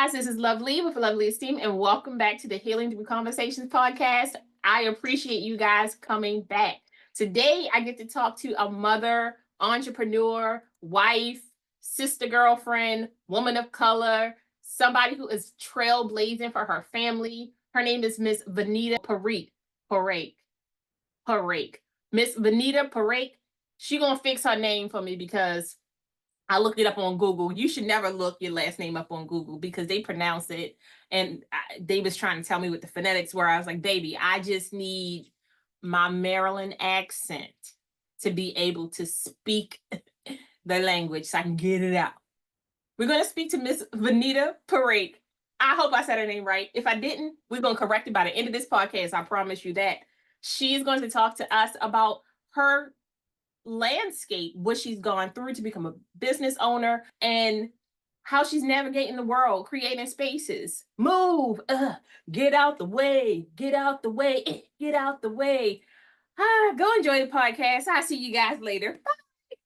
guys, this is Lovely with LoveliEsteem, and welcome back to the Healing Through Conversations podcast. I appreciate you guys coming back. Today, I get to talk to a mother, entrepreneur, wife, sister, girlfriend, woman of color, somebody who is trailblazing for her family. Her name is Miss Vinita Parekh. Miss Vinita Parekh. She gonna fix her name for me because I looked it up on Google. You should never look your last name up on Google because they pronounce it. And they was trying to tell me what the phonetics were. I was like, baby, I just need my Maryland accent to be able to speak the language so I can get it out. We're going to speak to Miss Vinita Parekh. I hope I said her name right. If I didn't, we're going to correct it by the end of this podcast. I promise you that. She's going to talk to us about her landscape, what she's gone through to become a business owner, and how she's navigating the world, creating spaces. Move, get out the way, get out the way, get out the way. Go enjoy the podcast. I'll see you guys later. Bye.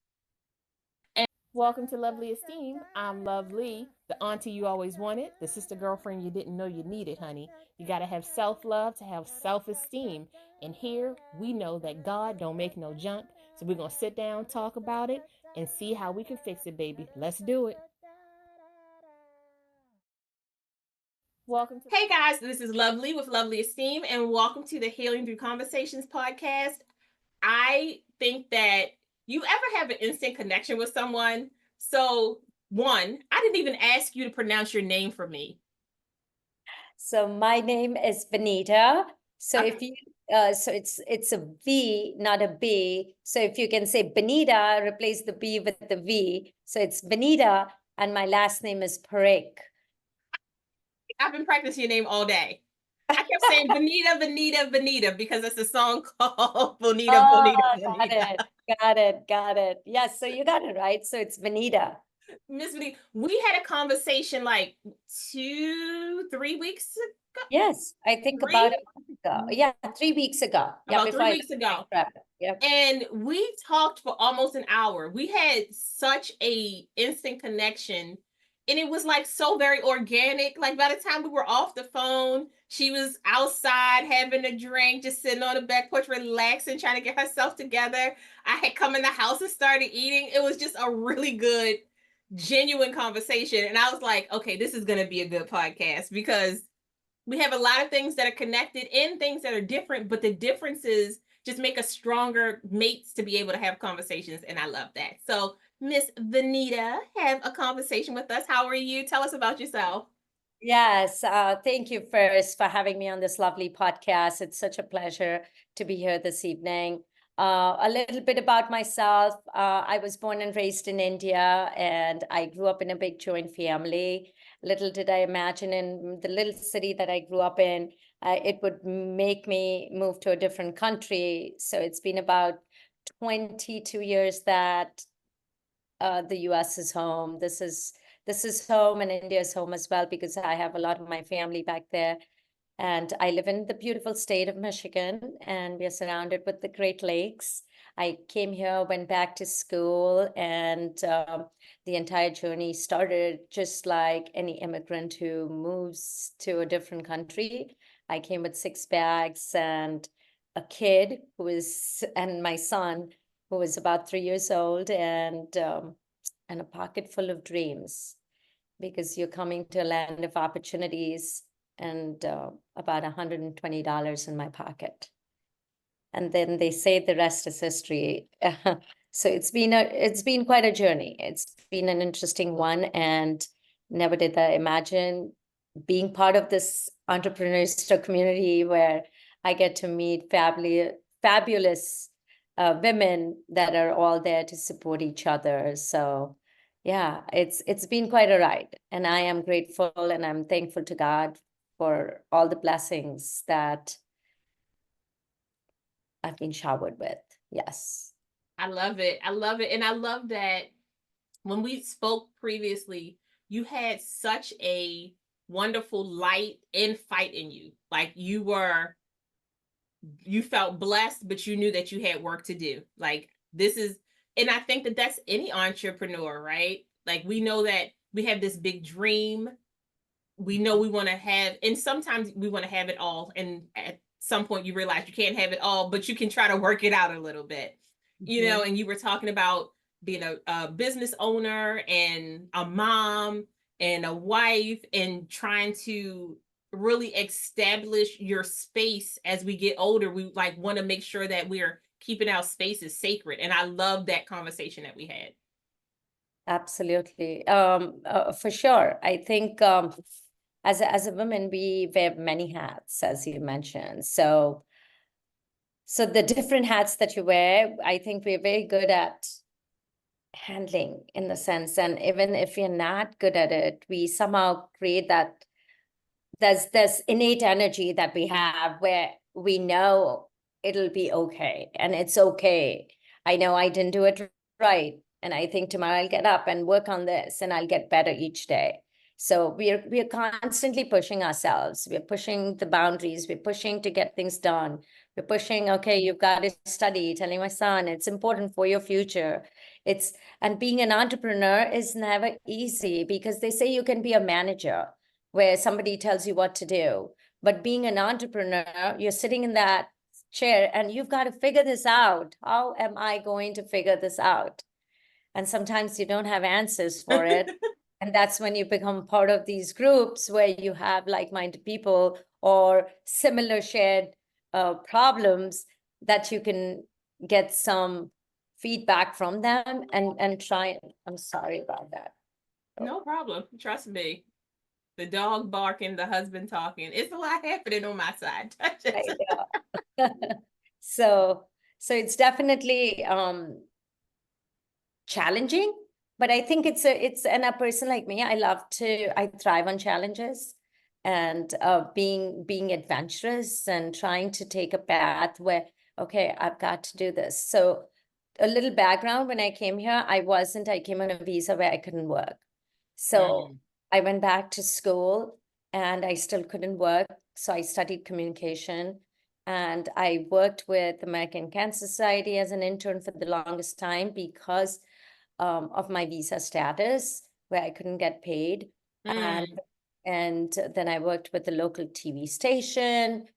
And welcome to LoveliEsteem. I'm Lovely, the auntie you always wanted, the sister girlfriend you didn't know you needed, honey. You got to have self-love to have self-esteem. And here we know that God don't make no junk. So we're going to sit down, talk about it, and see how we can fix it, baby. Let's do it. Hey guys, this is Lovely with LoveliEsteem, and welcome to the Healing Through Conversations podcast. I think that you ever have an instant connection with someone. So one, I didn't even ask you to pronounce your name for me. So my name is Vinita. So Okay. if you so it's a V, not a B. So if you can say Vinita, replace the B with the V. So it's Vinita, and my last name is Parekh. I've been practicing your name all day. I kept saying Vinita, Vinita, Vinita because it's a song called Bonita, Bonita, Bonita. Got it. Yes, so you got it right. So it's Vinita. Miss Vinita, we had a conversation like 2-3 weeks ago. Yes, I think about a month ago. Yeah, 3 weeks ago. About 3 weeks ago. Yep. And we talked for almost an hour. We had such a instant connection. And it was like so very organic. Like by the time we were off the phone, she was outside having a drink, just sitting on the back porch, relaxing, trying to get herself together. I had come in the house and started eating. It was just a really good, genuine conversation. And I was like, okay, this is going to be a good podcast because we have a lot of things that are connected and things that are different, but the differences just make us stronger mates to be able to have conversations. And I love that. So Miss Vinita, have a conversation with us. How are you? Tell us about yourself. Yes, thank you first for having me on this lovely podcast. It's such a pleasure to be here this evening. A little bit about myself. I was born and raised in India, and I grew up in a big joint family. Little did I imagine in the little city that I grew up in, it would make me move to a different country. So it's been about 22 years that the US is home. This is home, and India is home as well because I have a lot of my family back there. And I live in the beautiful state of Michigan, and we are surrounded with the Great Lakes. I came here, went back to school, and the entire journey started just like any immigrant who moves to a different country. I came with 6 bags and a kid and my son, who was about 3 years old, and a pocket full of dreams, because you're coming to a land of opportunities, and about $120 in my pocket. And then they say the rest is history. So it's been quite a journey. It's been an interesting one, and never did I imagine being part of this entrepreneurial community where I get to meet fabulous women that are all there to support each other. So yeah, it's been quite a ride, and I am grateful and I'm thankful to God for all the blessings that I've been showered with. Yes. I love it. I love it. And I love that when we spoke previously, you had such a wonderful light and fight in you. Like you felt blessed, but you knew that you had work to do. Like and I think that that's any entrepreneur, right? Like we know that we have this big dream, we know we want to have, and sometimes we want to have it all. And at some point you realize you can't have it all, but you can try to work it out a little bit, you know, and you were talking about being a business owner and a mom and a wife and trying to really establish your space as we get older. We like want to make sure that we're keeping our spaces sacred. And I love that conversation that we had. Absolutely. For sure. I think as a woman, we wear many hats, as you mentioned. So the different hats that you wear, I think we're very good at handling in the sense, and even if we're not good at it, we somehow create that there's innate energy that we have where we know it'll be okay, and it's okay. I know I didn't do it right, and I think tomorrow I'll get up and work on this and I'll get better each day. So we're constantly pushing ourselves. We're pushing the boundaries. We're pushing to get things done. We're pushing, okay, you've got to study, telling my son it's important for your future. And being an entrepreneur is never easy because they say you can be a manager where somebody tells you what to do. But being an entrepreneur, you're sitting in that chair and you've got to figure this out. How am I going to figure this out? And sometimes you don't have answers for it. And that's when you become part of these groups where you have like-minded people or similar shared problems that you can get some feedback from them and try. I'm sorry about that. No problem. Trust me. The dog barking, the husband talking. It's a lot happening on my side. I know. So it's definitely challenging, but I think and a person like me, I thrive on challenges and being adventurous and trying to take a path where, okay, I've got to do this. So a little background, when I came here, I came on a visa where I couldn't work. So I went back to school and I still couldn't work. So I studied communication and I worked with American Cancer Society as an intern for the longest time because of my visa status, where I couldn't get paid. And then I worked with the local TV station.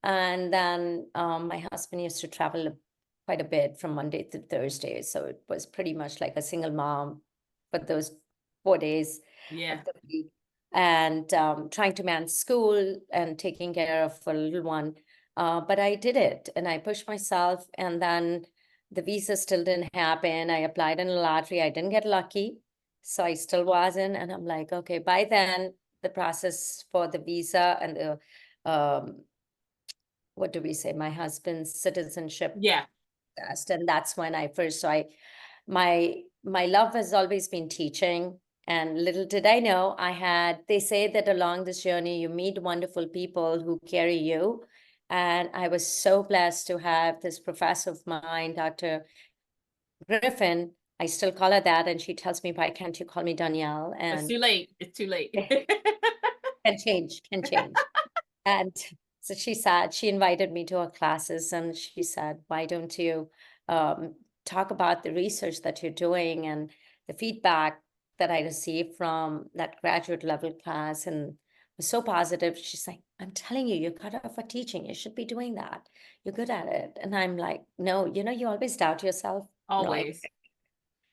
And then my husband used to travel quite a bit from Monday to Thursday. So it was pretty much like a single mom for those 4 days of the week. And trying to manage school and taking care of a little one. But I did it and I pushed myself, and then the visa still didn't happen. I applied in a lottery. I didn't get lucky. So I still wasn't. And I'm like, okay, by then the process for the visa and the, what do we say? My husband's citizenship. Test. And that's when my love has always been teaching. And little did I know they say that along this journey, you meet wonderful people who carry you. And I was so blessed to have this professor of mine, Dr. Griffin. I still call her that. And she tells me, why can't you call me Danielle? And it's too late. It's too late. can change. And so she invited me to her classes and she said, why don't you talk about the research that you're doing and the feedback that I received from that graduate level class, and was so positive. She's like, I'm telling you, you're cut off for teaching. You should be doing that. You're good at it. And I'm like, no, you always doubt yourself. Always.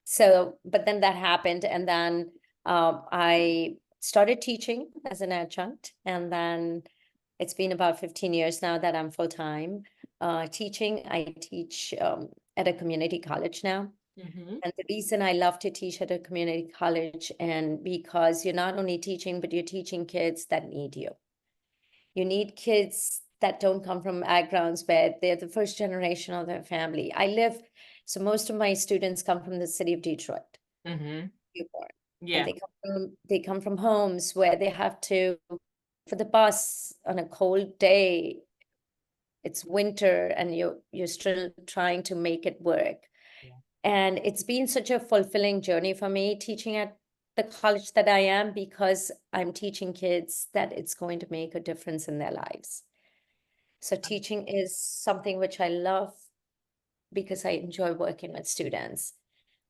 So, but then that happened. And then I started teaching as an adjunct. And then it's been about 15 years now that I'm full-time teaching. I teach at a community college now. And the reason I love to teach at a community college, and because you're not only teaching, but you're teaching kids that need you. You need kids that don't come from backgrounds where they're the first generation of their family. So most of my students come from the city of Detroit. And they come from homes where they have to, for the bus on a cold day, it's winter and you're still trying to make it work. And it's been such a fulfilling journey for me teaching at the college that I am, because I'm teaching kids that it's going to make a difference in their lives. So teaching is something which I love because I enjoy working with students.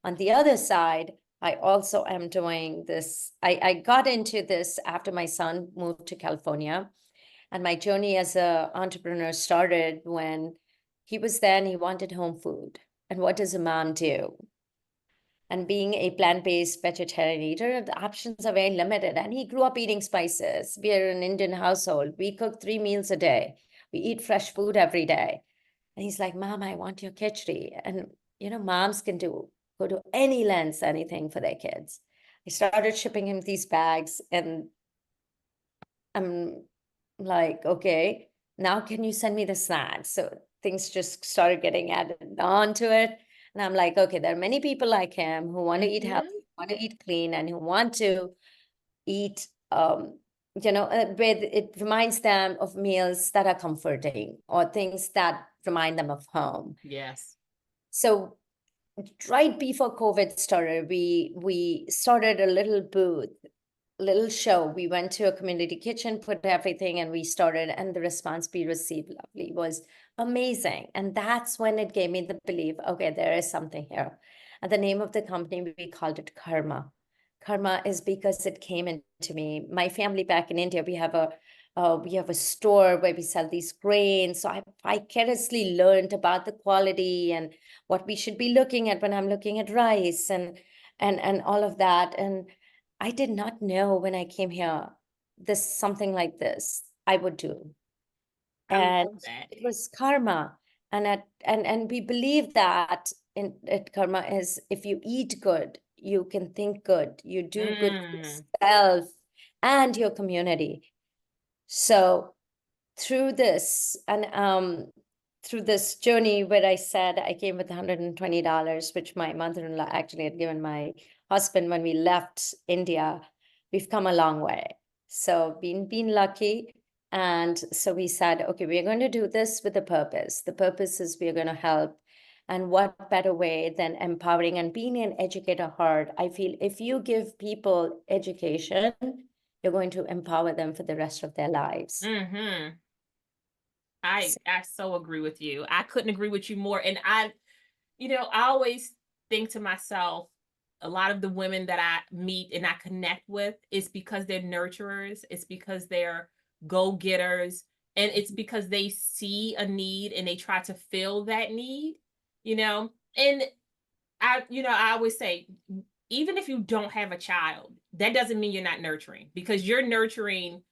On the other side, I also am doing this. I got into this after my son moved to California. And my journey as an entrepreneur started when he was there and he wanted home food. And what does a mom do? And being a plant-based vegetarian eater, the options are very limited. And he grew up eating spices. We are an Indian household. We cook 3 meals a day. We eat fresh food every day. And he's like, Mom, I want your khichdi. And, moms can go to any lengths, anything for their kids. I started shipping him these bags, and I'm like, okay, now can you send me the snacks? So things just started getting added on to it. And I'm like, okay, there are many people like him who want to eat healthy, Mhm. want to eat clean, and who want to eat, where it reminds them of meals that are comforting or things that remind them of home. Yes. So right before COVID started, we started a little booth, little show. We went to a community kitchen, put everything, and we started, and the response we received, Lovely, was amazing. And that's when it gave me the belief, okay, there is something here. And the name of the company, we called it Karma. Karma is because it came into me. My family back in India, we have a store where we sell these grains. So I vicariously learned about the quality and what we should be looking at when I'm looking at rice and all of that. And I did not know when I came here, something like this I would do. I And love that. it was karma. And we believe that in at karma is, if you eat good, you can think good, you do good for Mm. yourself and your community. So through this and through this journey where I said I came with $120, which my mother-in-law actually had given my husband when we left India, we've come a long way. So been lucky. And so we said, okay, we're going to do this with a purpose. The purpose is we're going to help. And what better way than empowering and being an educator heart? I feel if you give people education, you're going to empower them for the rest of their lives. Mm-hmm. I so agree with you. I couldn't agree with you more. And I always think to myself, a lot of the women that I meet and I connect with is because they're nurturers, it's because they're go-getters, and it's because they see a need and they try to fill that need, you know. And I always say, even if you don't have a child, that doesn't mean you're not nurturing, because you're nurturing,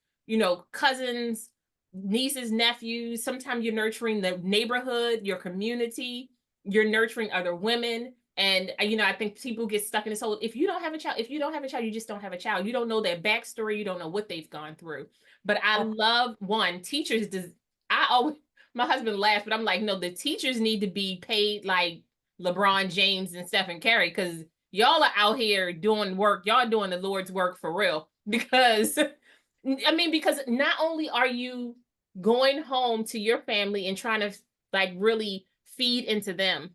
cousins, nieces, nephews. Sometimes you're nurturing the neighborhood, your community, you're nurturing other women. And I think people get stuck in this whole, if you don't have a child, you just don't have a child. You don't know their backstory, you don't know what they've gone through. But I love, one, teachers does. I always, my husband laughs, but I'm like, no, the teachers need to be paid like LeBron James and Stephen Curry, because y'all are out here doing work. Y'all doing the Lord's work for real. Because because not only are you going home to your family and trying to like really feed into them,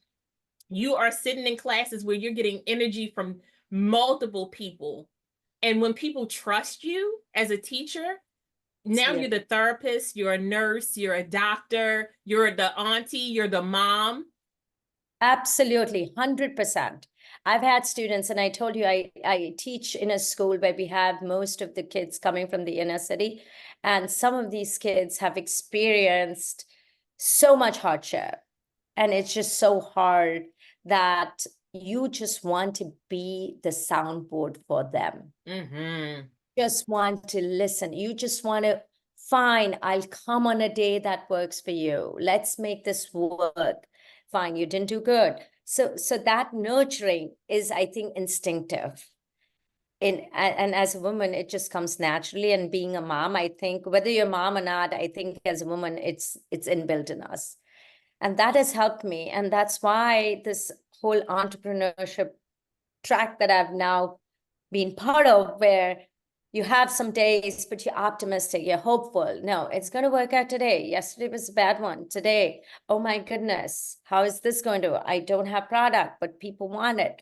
you are sitting in classes where you're getting energy from multiple people. And when people trust you as a teacher, now you're the therapist, you're a nurse, you're a doctor, you're the auntie, you're the mom. Absolutely, 100%. I've had students, and I told you I teach in a school where we have most of the kids coming from the inner city. And some of these kids have experienced so much hardship. And it's just so hard that you just want to be the soundboard for them. Mm-hmm. Just want to listen. You just want to, fine, I'll come on a day that works for you. Let's make this work. Fine, you didn't do good. So that nurturing is, I think, instinctive. And as a woman, it just comes naturally. And being a mom, I think, whether you're a mom or not, I think as a woman, it's inbuilt in us. And that has helped me. And that's why this whole entrepreneurship track that I've now been part of, where you have some days, but you're optimistic, you're hopeful. No, it's going to work out today. Yesterday was a bad one. Today, oh my goodness, how is this going to? I don't have product, but people want it.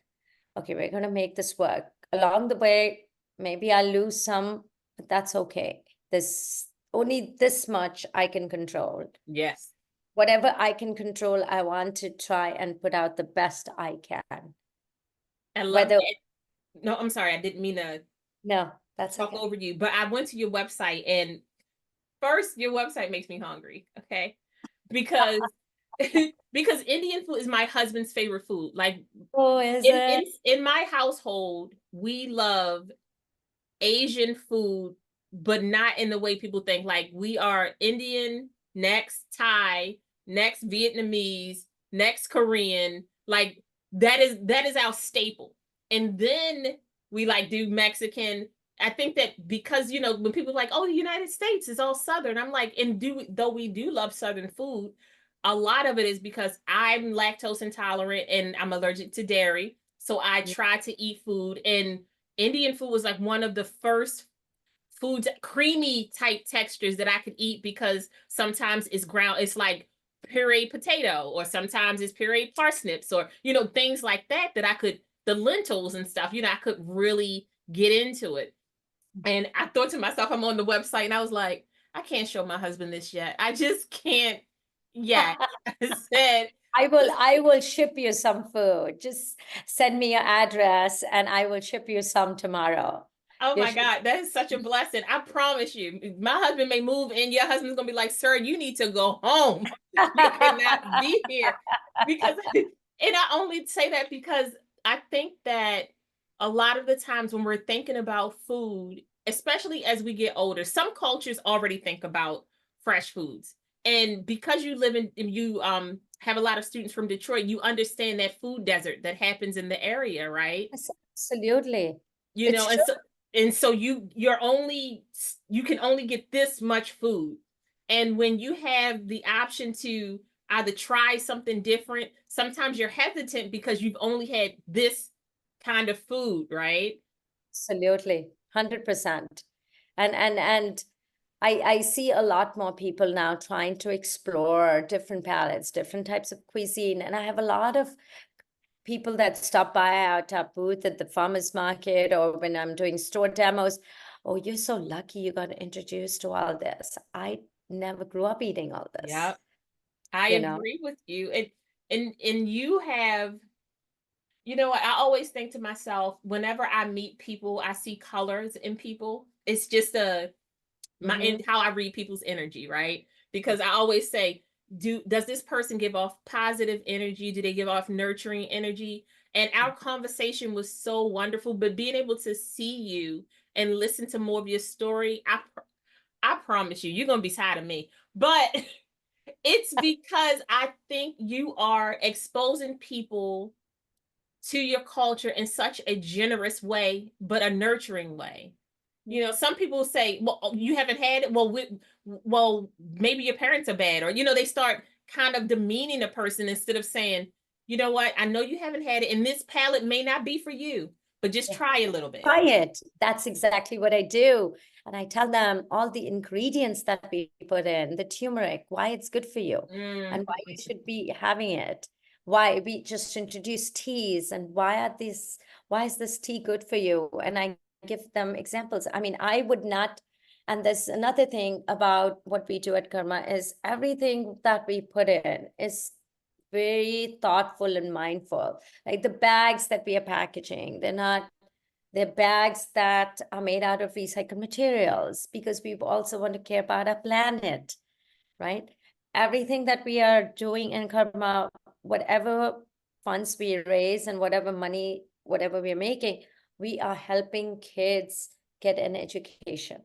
Okay, we're going to make this work. Along the way, maybe I'll lose some, but that's okay. This only this much I can control. Yes. Whatever I can control, I want to try and put out the best I can. I love Whether that. No, I'm sorry. I didn't mean to No, that's talk okay. over you, but I went to your website, and first, your website makes me hungry. Okay. Because because Indian food is my husband's favorite food. Like Oh, is in it? in in my household, we love Asian food, but not in the way people think. Like we are Indian, next Thai, next Vietnamese, next Korean. Like that is our staple. And then we like do Mexican. I think that because when people are like, oh, the United States is all Southern, I'm like, and though we do love Southern food, a lot of it is because I'm lactose intolerant and I'm allergic to dairy. So I try to eat food, and Indian food was like one of the first foods, creamy type textures that I could eat, because sometimes it's like pureed potato, or sometimes it's pureed parsnips, or things like that I could, the lentils and stuff, I could really get into it. And I thought to myself, I'm on the website, and I was like, I can't show my husband this yet. I just can't yet. I said, I will ship you some food. Just send me your address and I will ship you some tomorrow. oh You my should. God, that is such a blessing. I promise you. My husband may move, and your husband's gonna be like, sir, you need to go home. You cannot be here. Because and I only say that because I think that a lot of the times when we're thinking about food, especially as we get older, some cultures already think about fresh foods. And because you live in you have a lot of students from Detroit, you understand that food desert that happens in the area, right? Yes, absolutely. you It's know true. and so you can only get this much food. And when you have the option to either try something different, sometimes you're hesitant because you've only had this kind of food, right? Absolutely. 100%. And I see a lot more people now trying to explore different palettes, different types of cuisine. And I have a lot of people that stop by our booth at the farmers market or when I'm doing store demos. Oh, you're so lucky you got introduced to all this. I never grew up eating all this, Yeah, I you know? agree with you. And you have, I always think to myself, whenever I meet people, I see colors in people. It's just Hmm. how I read people's energy, right? Because I always say, does this person give off positive energy? Do they give off nurturing energy? And our conversation was so wonderful, but being able to see you and listen to more of your story, I promise you, you're gonna be tired of me. But it's because I think you are exposing people to your culture in such a generous way, but a nurturing way. Some people say, well, you haven't had it. Well, maybe your parents are bad, or they start kind of demeaning a person instead of saying, you know what, I know you haven't had it, and this palette may not be for you, but just Yeah. try a little bit. Try it. That's exactly what I do. And I tell them all the ingredients that we put in, the turmeric, why it's good for you Mm. and why you should be having it. Why we just introduce teas and why is this tea good for you? And I give them examples. I mean, I would not, and there's another thing about what we do at Karma is everything that we put in is very thoughtful and mindful. Like the bags that we are packaging, they're bags that are made out of recycled materials because we also want to care about our planet, right? Everything that we are doing in Karma, whatever funds we raise and whatever money, whatever we're making, we are helping kids get an education.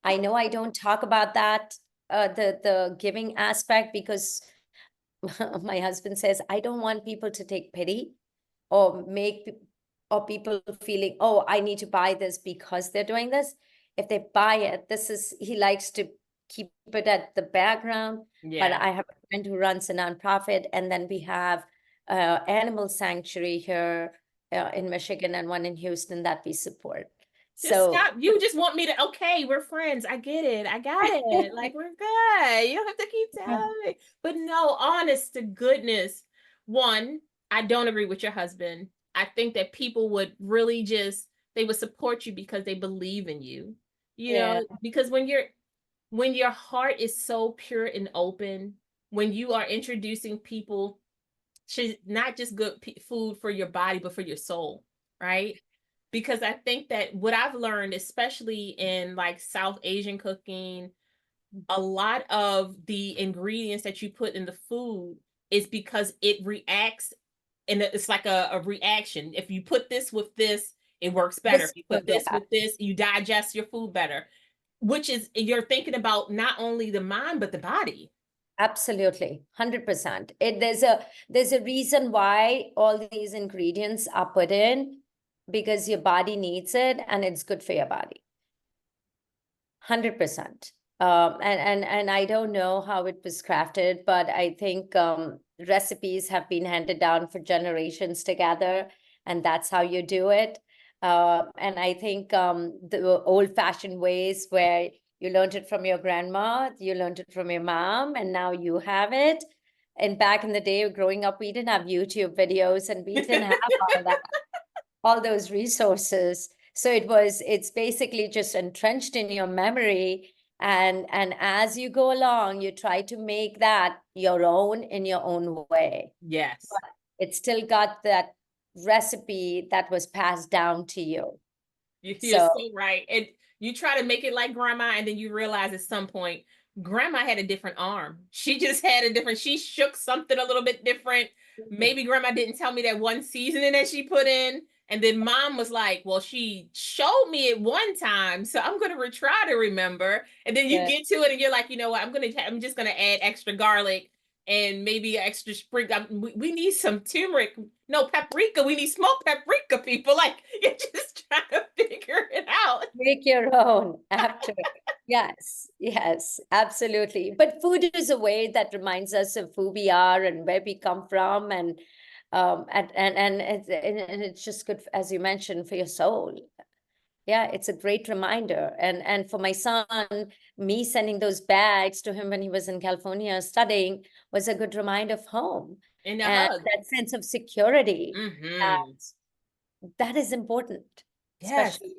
I know I don't talk about that, the giving aspect, because my husband says, I don't want people to take pity or or people feeling, oh, I need to buy this because they're doing this. If they buy it, he likes to keep it at the background. But Yeah. I have a friend who runs a nonprofit, and then we have animal sanctuary here in Michigan and one in Houston that we support. Just So stop. You just want me to, okay, we're friends. I get it. I got it. Like, we're good. You don't have to keep telling me. But no, honest to goodness, one, I don't agree with your husband. I think that people would really they would support you because they believe in you. yeah, Because when your heart is so pure and open, when you are introducing people to not just good food for your body, but for your soul, right? because I think that what I've learned, especially in like South Asian cooking, a lot of the ingredients that you put in the food is because it reacts, and it's like a reaction. If you put this with this, it works better. This If you will put go this back. with this, you digest your food better, which is you're thinking about not only the mind, but the body. Absolutely, 100%. There's a reason why all these ingredients are put in, because your body needs it and it's good for your body. 100%. And I don't know how it was crafted, but I think recipes have been handed down for generations together, and that's how you do it. And I think the old-fashioned ways where you learned it from your grandma, you learned it from your mom, and now you have it. And back in the day, growing up, we didn't have YouTube videos, and we didn't have all that, all those resources. So it's basically just entrenched in your memory. And as you go along, you try to make that your own in your own way. Yes. But it's still got that recipe that was passed down to you. You're So so right. And you try to make it like grandma, and then you realize at some point, grandma had a different arm. She just had a different, she shook something a little bit different. Maybe grandma didn't tell me that one seasoning that she put in. And then mom was like, well, she showed me it one time, so I'm going to try to remember. And then you yeah. get to it and you're like, you know what? I'm just going to add extra garlic and maybe extra sprig. We need some turmeric. No, paprika. We need smoked paprika, people. Like, you're just trying to figure it out. Make your own after. Yes, yes, absolutely. But food is a way that reminds us of who we are and where we come from, and it's just good, as you mentioned, for your soul. Yeah, it's a great reminder. And for my son, me sending those bags to him when he was in California studying was a good reminder of home And a and hug. that sense of security. Mm-hmm. That is important, Yes. especially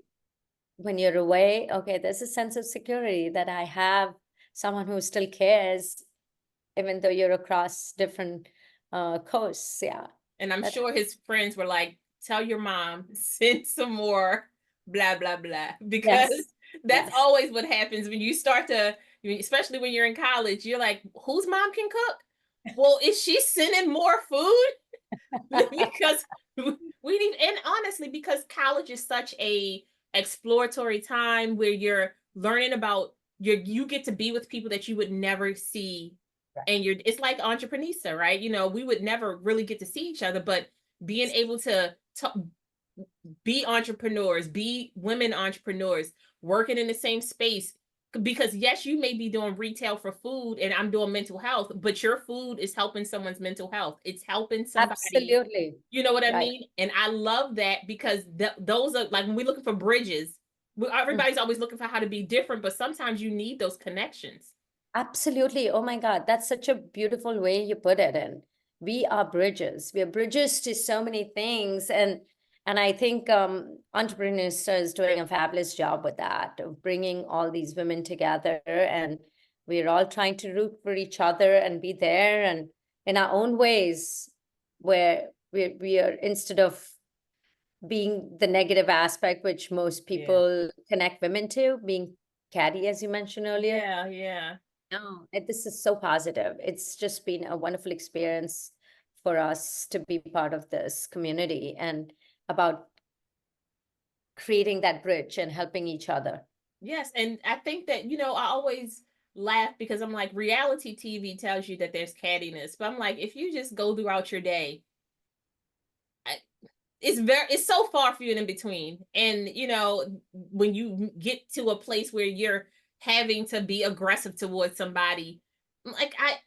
when you're away. Okay, there's a sense of security that I have someone who still cares, even though you're across different coasts. Yeah. And I'm That, sure his friends were like, tell your mom, send some more, blah, blah, blah. Because yes. that's Yes. always what happens when you start to, especially when you're in college, you're like, whose mom can cook? Well, is she sending more food? Because we need, and honestly, because college is such a exploratory time where you're learning about you get to be with people that you would never see, and it's like entrepreneur, right? We would never really get to see each other, but being able to be entrepreneurs, be women entrepreneurs, working in the same space. Because yes, you may be doing retail for food and I'm doing mental health, but your food is helping someone's mental health. It's helping somebody, Absolutely. you know what I Right. mean? And I love that because those are like when we're looking for bridges, everybody's always looking for how to be different, but sometimes you need those connections. Absolutely. Oh my God, that's such a beautiful way you put it in. We are bridges. We are bridges to so many things. And I think Entrepreneurs is doing a fabulous job with that, of bringing all these women together. And we're all trying to root for each other and be there and in our own ways, where we are, instead of being the negative aspect, which most Yeah. people connect women to, being catty, as you mentioned earlier. Yeah, yeah. No, this is so positive. It's just been a wonderful experience for us to be part of this community and about creating that bridge and helping each other. Yes, and I think that, I always laugh because I'm like, reality TV tells you that there's cattiness, but I'm like, if you just go throughout your day, it's so far few and in between. And when you get to a place where you're having to be aggressive towards somebody, like I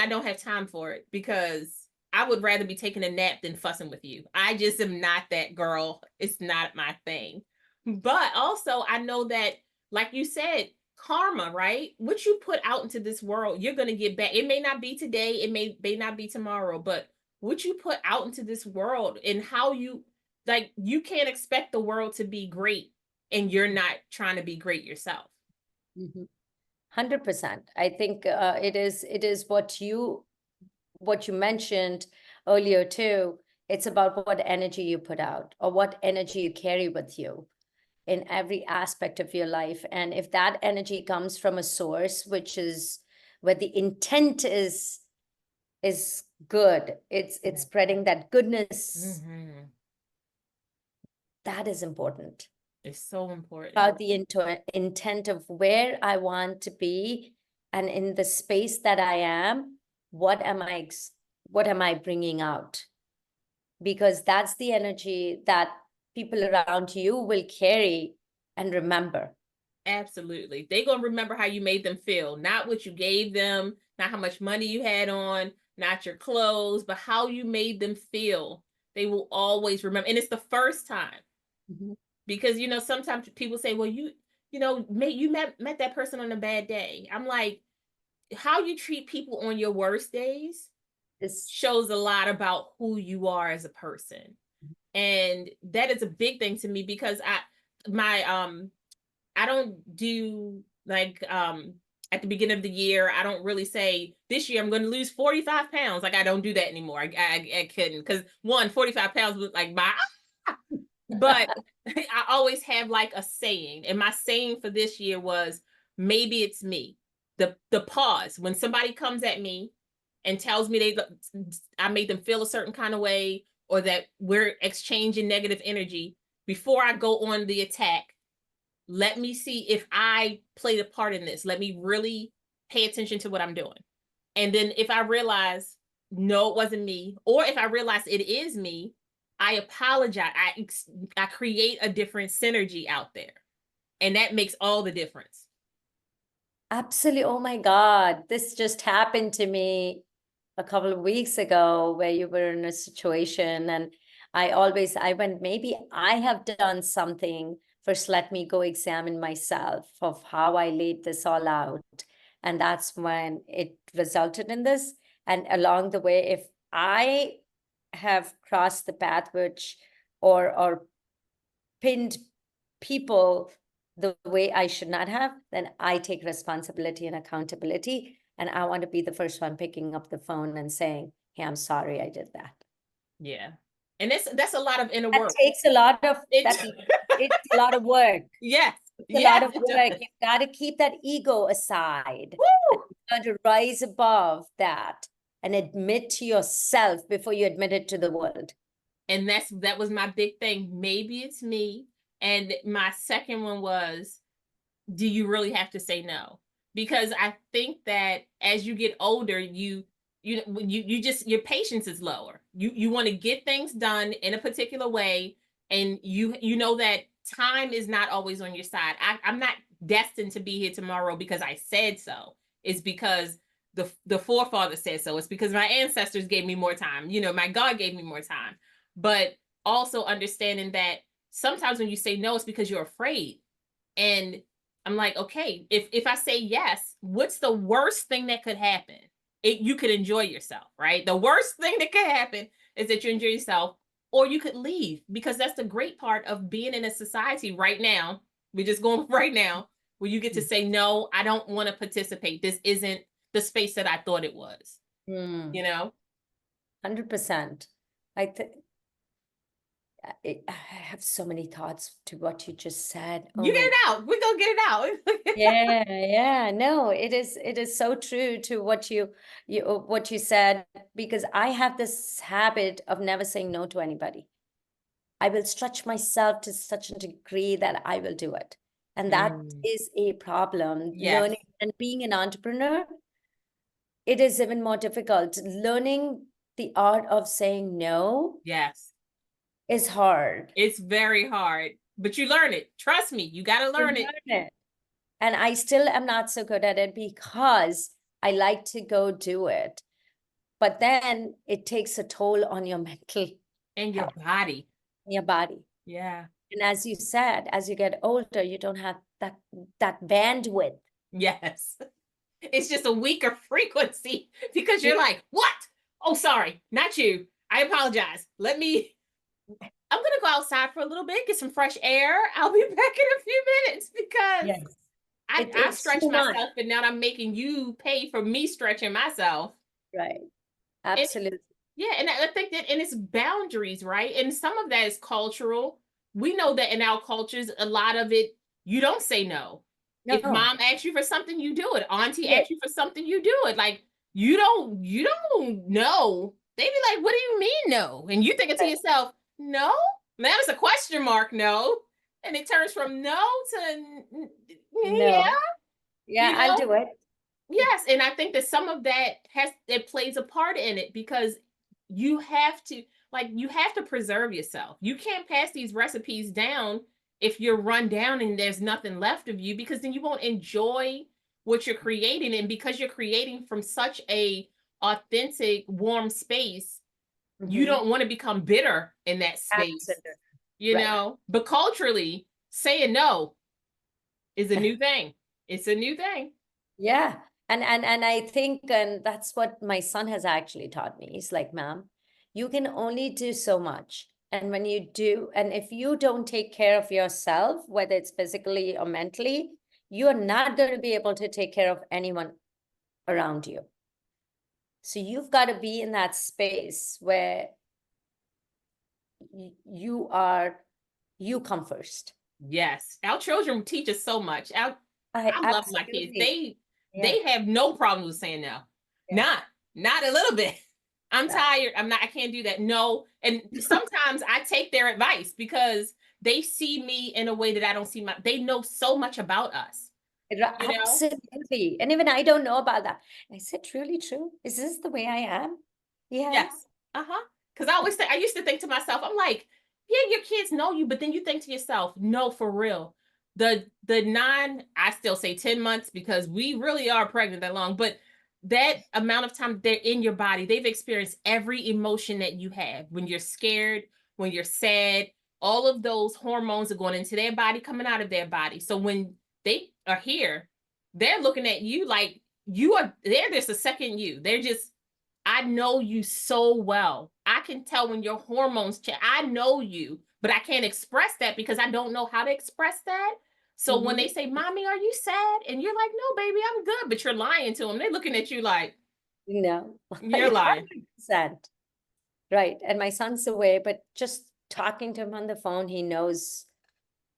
don't have time for it because I would rather be taking a nap than fussing with you. I just am not that girl. It's not my thing. But also I know that, like you said, karma, right? What you put out into this world, you're gonna get back. It may not be today, it may not be tomorrow, but what you put out into this world and how you can't expect the world to be great and you're not trying to be great yourself. 100%. I think it is what you mentioned earlier too. It's about what energy you put out or what energy you carry with you in every aspect of your life. And if that energy comes from a source, which is where the intent is good, it's spreading that goodness. That is important. It's so important. About the intent of where I want to be, and in the space that I am, what am I bringing out? Because that's the energy that people around you will carry and remember. Absolutely. They're going to remember how you made them feel, not what you gave them, not how much money you had on, not your clothes, but how you made them feel. They will always remember. And it's the first time. Because, you know, sometimes people say, well, you met that person on a bad day. I'm like, how you treat people on your worst days shows a lot about who you are as a person. And that is a big thing to me, because I don't do like at the beginning of the year, I don't really say this year I'm going to lose 45 pounds. Like, I don't do that anymore. I couldn't, because 45 pounds was like but I always have like a saying, and my saying for this year was, maybe it's me. The pause when somebody comes at me and tells me I made them feel a certain kind of way, or that we're exchanging negative energy, before I go on the attack, let me see if I played a part in this. Let me really pay attention to what I'm doing. And then if I realize, no, it wasn't me, or if I realize it is me, I apologize. I create a different synergy out there. And that makes all the difference. Absolutely. Oh my God. This just happened to me a couple of weeks ago, where you were in a situation, and I went, maybe I have done something. First, let me go examine myself of how I laid this all out. And that's when it resulted in this. And along the way, if I have crossed the path or pinned people the way I should not have, then I take responsibility and accountability. And I want to be the first one picking up the phone and saying, hey, I'm sorry I did that. Yeah. And that's a lot of inner That work. takes a lot of it's a lot of work. Yes. It's a lot of work. You've got to keep that ego aside. You've got to rise above that and admit to yourself before you admit it to the world. And that was my big thing. Maybe it's me. And my second one was, do you really have to say no? Because I think that as you get older, you just, your patience is lower. You want to get things done in a particular way, and you know that time is not always on your side. I'm not destined to be here tomorrow because I said so. It's because the forefather said so. It's because my ancestors gave me more time. You know, my God gave me more time. But also understanding that sometimes when you say no, it's because you're afraid. And I'm like, okay, if I say yes, what's the worst thing that could happen? You could enjoy yourself, right? The worst thing that could happen is that you enjoy yourself, or you could leave, because that's the great part of being in a society right now. We're just going right now, where you get to say, no, I don't want to participate. This isn't the space that I thought it was, you know? 100%. I have so many thoughts to what you just said. Oh, you get it out. We're gonna get it out. Yeah. No, it is so true to what you said, because I have this habit of never saying no to anybody. I will stretch myself to such a degree that I will do it. And that is a problem. Yes. Learning and being an entrepreneur, it is even more difficult. Learning the art of saying no. Yes. Is hard. It's very hard, but you learn it. Trust me, you got to learn it. And I still am not so good at it, because I like to go do it. But then it takes a toll on your mental and your body. Your body. Yeah. And as you said, as you get older, you don't have that bandwidth. Yes. It's just a weaker frequency, because you're like, what? Oh, sorry, not you. I apologize. I'm going to go outside for a little bit, get some fresh air. I'll be back in a few minutes, because I stretched myself, and now I'm making you pay for me stretching myself. Right. Absolutely. Yeah, and I think that, and it's boundaries, right? And some of that is cultural. We know that in our cultures, a lot of it, you don't say no. If No. mom asks you for something, you do it. Auntie Yeah. asks you for something, you do it. Like you don't know. They be like, what do you mean no? And you thinking to yourself, no? That was a question mark, no. And it turns from no to yeah, No. Yeah, you I'll know? do it. Yes, and I think that some of that it plays a part in it because you have to you have to preserve yourself. You can't pass these recipes down if you're run down and there's nothing left of you because then you won't enjoy what you're creating and because you're creating from such a authentic warm space, you Mhm. don't want to become bitter in that space, Absolutely. you Right. know? But culturally, saying no is a new thing. It's a new thing. Yeah. And I think, and that's what my son has actually taught me. He's like, ma'am, you can only do so much. And when you do, and if you don't take care of yourself, whether it's physically or mentally, you are not going to be able to take care of anyone around you. So you've got to be in that space where you are, you come first. Yes, our children teach us so much. I I love my kids. absolutely. They Yeah. have no problem with saying no. Yeah. Not a little bit. I'm Yeah. tired. I can't do that. No. And sometimes I take their advice because they see me in a way that I don't see they know so much about us, you know? Absolutely. And even I don't know about that. Is it really true? Is this the way I am? Yeah. Yes. Uh-huh. Because I used to think to myself, I'm like, yeah, your kids know you, but then you think to yourself, no, for real. I still say 10 months because we really are pregnant that long, but that amount of time they're in your body, they've experienced every emotion that you have. When you're scared, when you're sad, all of those hormones are going into their body, coming out of their body. So when they are here, they're looking at you like they're just a second you. They're just I know you so well. I can tell when your hormones change. I know you, but I can't express that because I don't know how to express that. So when they Hmm. say, "Mommy, are you sad?" and you're like, "No, baby, I'm good," but you're lying to them. They're looking at you like No, you're lying. 100%. Right. And my son's away, but just talking to him on the phone, he knows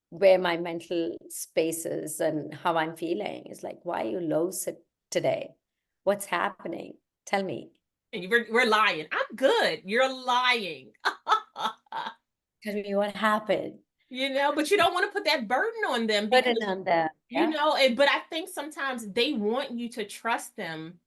where my mental space is and how I'm feeling. It's like, why are you low today? What's happening? Tell me. And we're lying. I'm good. You're lying. Tell me what happened. But you don't want to put that burden on them Put it because on them. Yeah. but I think sometimes they want you to trust them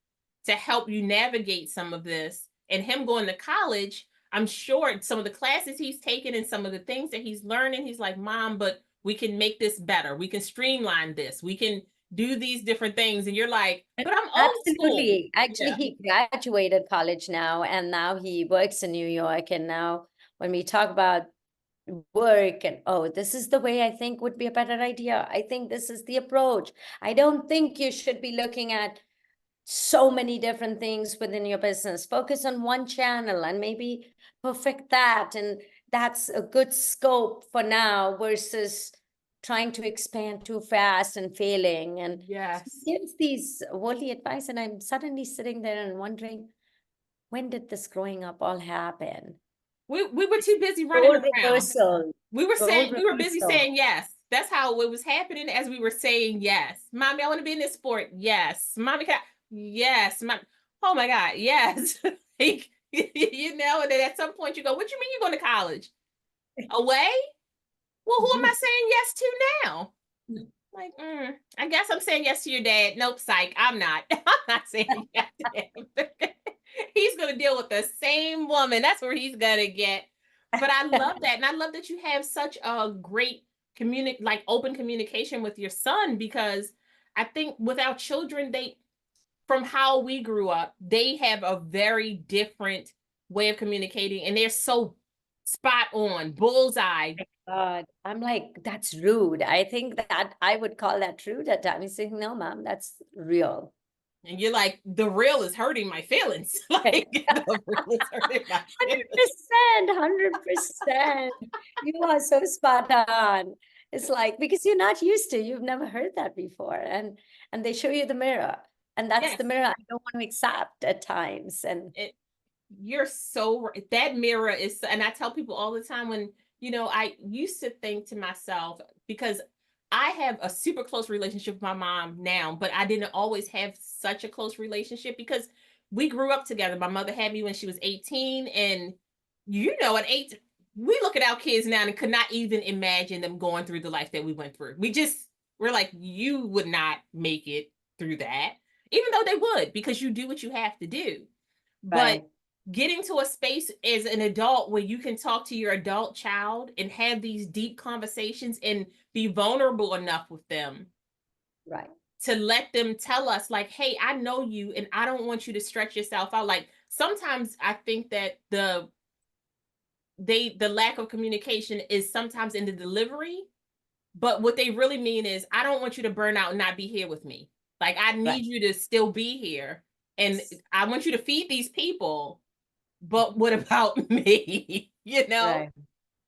to help you navigate some of this. And him going to college, I'm sure some of the classes he's taken and some of the things that he's learning, he's like, Mom, but we can make this better. We can streamline this. We can do these different things. And you're like, but I'm old school. Absolutely. Actually, Yeah. he graduated college now, and now he works in New York. And now, when we talk about work and, oh, this is the way I think would be a better idea. I think this is the approach. I don't think you should be looking at so many different things within your business. Focus on one channel and maybe perfect that. And that's a good scope for now versus trying to expand too fast and failing. And Yes. he gives these worldly advice, and I'm suddenly sitting there and wondering, when did this growing up all happen? We were too busy running Role around. reversal. Role We were busy reversal. saying yes. That's how it was happening as we were saying yes. Mommy, I want to be in this sport. Yes. Mommy, yes. Oh my God. Yes. Like, and then at some point you go, what you mean you're going to college? Away? Well, who am I saying yes to now? Like, I guess I'm saying yes to your dad. Nope, psych. I'm not. I'm not saying yes to him. He's going to deal with the same woman. That's where he's going to get. But I love that. And I love that you have such a great open communication with your son because I think with our children, from how we grew up, they have a very different way of communicating and they're so spot on, bullseye. God, I'm like, that's rude. I think that I would call that rude at times. He's saying, no, mom, that's real. And you're like, the real is hurting my feelings. Like the real is hurting my feelings. 100%, 100%. You are so spot on. It's like, because you're not used to, you've never heard that before. And they show you the mirror. And that's Yes. the mirror I don't want to accept at times. And It, You're so right. That mirror is, and I tell people all the time when, I used to think to myself, because I have a super close relationship with my mom now, but I didn't always have such a close relationship because we grew up together. My mother had me when she was 18, and at 8, we look at our kids now and could not even imagine them going through the life that we went through. We're like, you would not make it through that, even though they would, because you do what you have to do. But Right. getting to a space as an adult where you can talk to your adult child and have these deep conversations and be vulnerable enough with them Right. to let them tell us, like, hey, I know you and I don't want you to stretch yourself out. Like, sometimes I think that the lack of communication is sometimes in the delivery, but what they really mean is, I don't want you to burn out and not be here with me. Like, I Right. need you to still be here, and Yes. I want you to feed these people, but what about me? Right.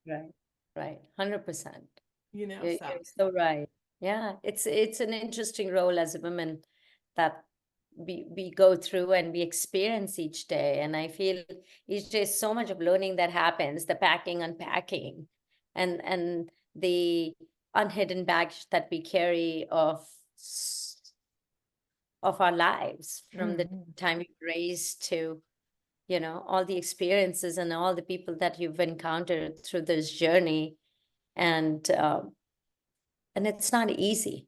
Right. Right. 100%. So You're so right. Yeah, it's an interesting role as a woman that we go through and we experience each day. And I feel each day is so much of learning that happens, the packing, unpacking, and the unhidden baggage that we carry of our lives from the Mhm. time we were raised to, all the experiences and all the people that you've encountered through this journey. And it's not easy.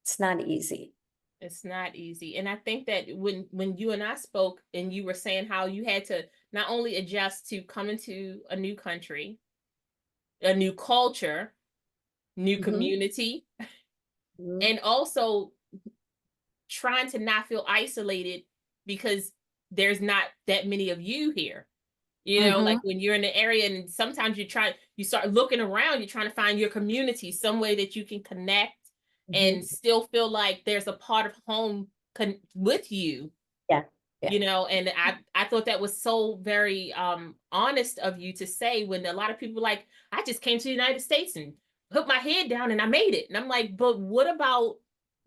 It's not easy. It's not easy. And I think that when you and I spoke and you were saying how you had to not only adjust to coming to a new country, a new culture, new Mhm, community, mhm, and also trying to not feel isolated because there's not that many of you here. Like mhm, when you're in the area and sometimes you start looking around, you're trying to find your community, some way that you can connect and mhm. still feel like there's a part of home with you, Yeah, yeah, and I thought that was so very honest of you to say, when a lot of people like, I just came to the United States and put my head down and I made it. And I'm like, but what about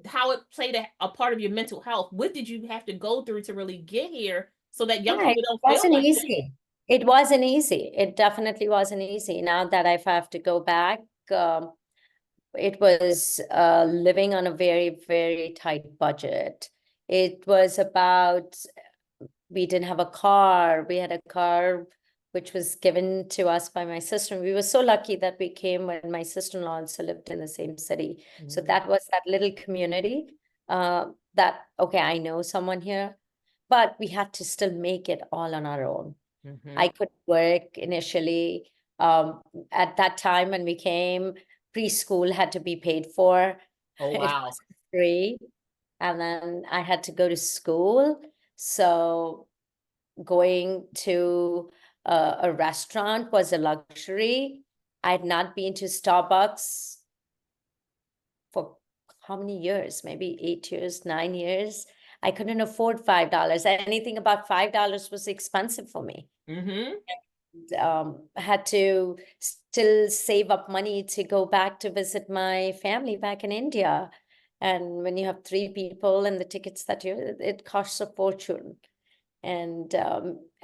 how it played a part of your mental health? What did you have to go through to really get here so that young yeah. It people don't feel wasn't like that? easy. It wasn't easy. It definitely wasn't easy. Now that I have to go back, um, it was living on a very, very tight budget. It was about, we didn't have a car. We had a car which was given to us by my sister. We were so lucky that we came when my sister-in-law also lived in the same city. So Mhm. that was that little community that, okay, I know someone here, but we had to still make it all on our own. I Mhm. could work initially. Um, at that time when we came, preschool had to be paid for. Oh, It wow. wasn't free. And then I had to go to school. So going to a restaurant was a luxury. I'd not been to Starbucks for how many years? Maybe 8 years, 9 years. I couldn't afford $5. Anything about $5 was expensive for me. Mhm. Had to still save up money to go back to visit my family back in India. And when you have 3 people and the tickets it costs a fortune. And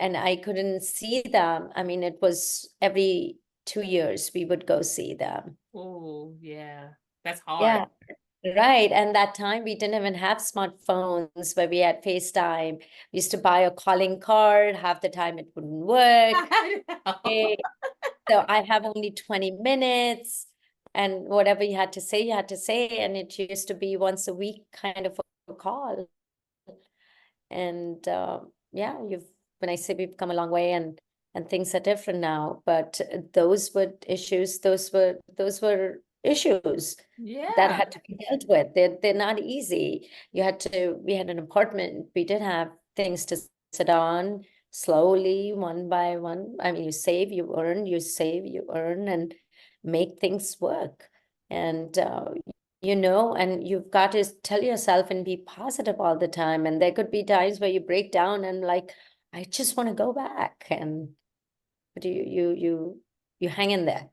I couldn't see them. I mean, it was every 2 years we would go see them. Oh, yeah. That's hard. Yeah, right. And that time we didn't even have smartphones where we had FaceTime. We used to buy a calling card. Half the time it wouldn't work. I know. Eh, So I have only 20 minutes, and whatever you had to say, you had to say. And it used to be once a week kind of a call. And yeah, when I say we've come a long way, and things are different now, but those were issues, those were issues that Yeah. had to be dealt with. They're not easy. We had an apartment. We did have things to sit on slowly, one by one. I mean, you save, you earn, you save, you earn, and make things work. And and you've got to tell yourself and be positive all the time. And there could be times where you break down and like, I just want to go back. But you hang in there.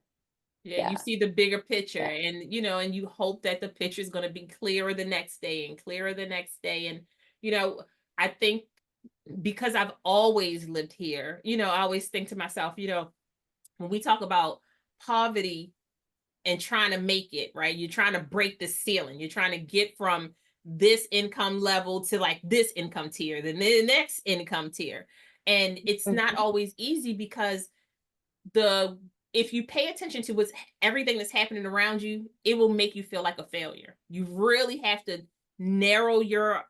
Yeah, you Yeah. see the bigger picture, Yeah. and and you hope that the picture is going to be clearer the next day and clearer the next day. And you know, I think because I've always lived here, I always think to myself, when we talk about poverty and trying to make it, right? You're trying to break the ceiling. You're trying to get from this income level to like this income tier, then the next income tier. And it's not always easy because if you pay attention to everything that's happening around you, it will make you feel like a failure. You really have to narrow your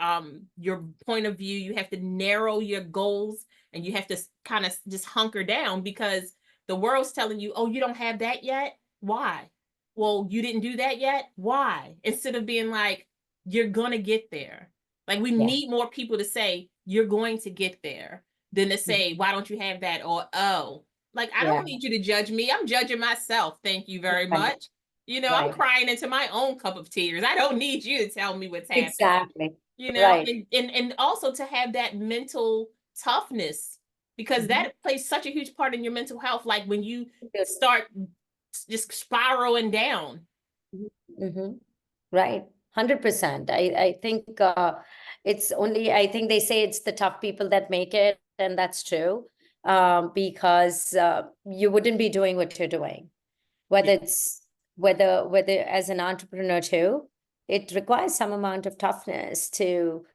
point of view. You have to narrow your goals, and you have to kind of just hunker down, because the world's telling you, oh, you don't have that yet. Why? Well, you didn't do that yet. Why? Instead of being like, you're gonna get there. Like, we need more people to say, you're going to get there, than to say, why don't you have that? Or, oh, like, I don't need you to judge me. I'm judging myself. Thank you very much. I'm crying into my own cup of tears. I don't need you to tell me what's happening. Exactly. Right. And also to have that mental toughness, because that plays such a huge part in your mental health. Like, when you start just spiraling down. Right. 100%. I think I think they say it's the tough people that make it, and that's true. Because you wouldn't be doing what you're doing, whether as an entrepreneur too, it requires some amount of toughness to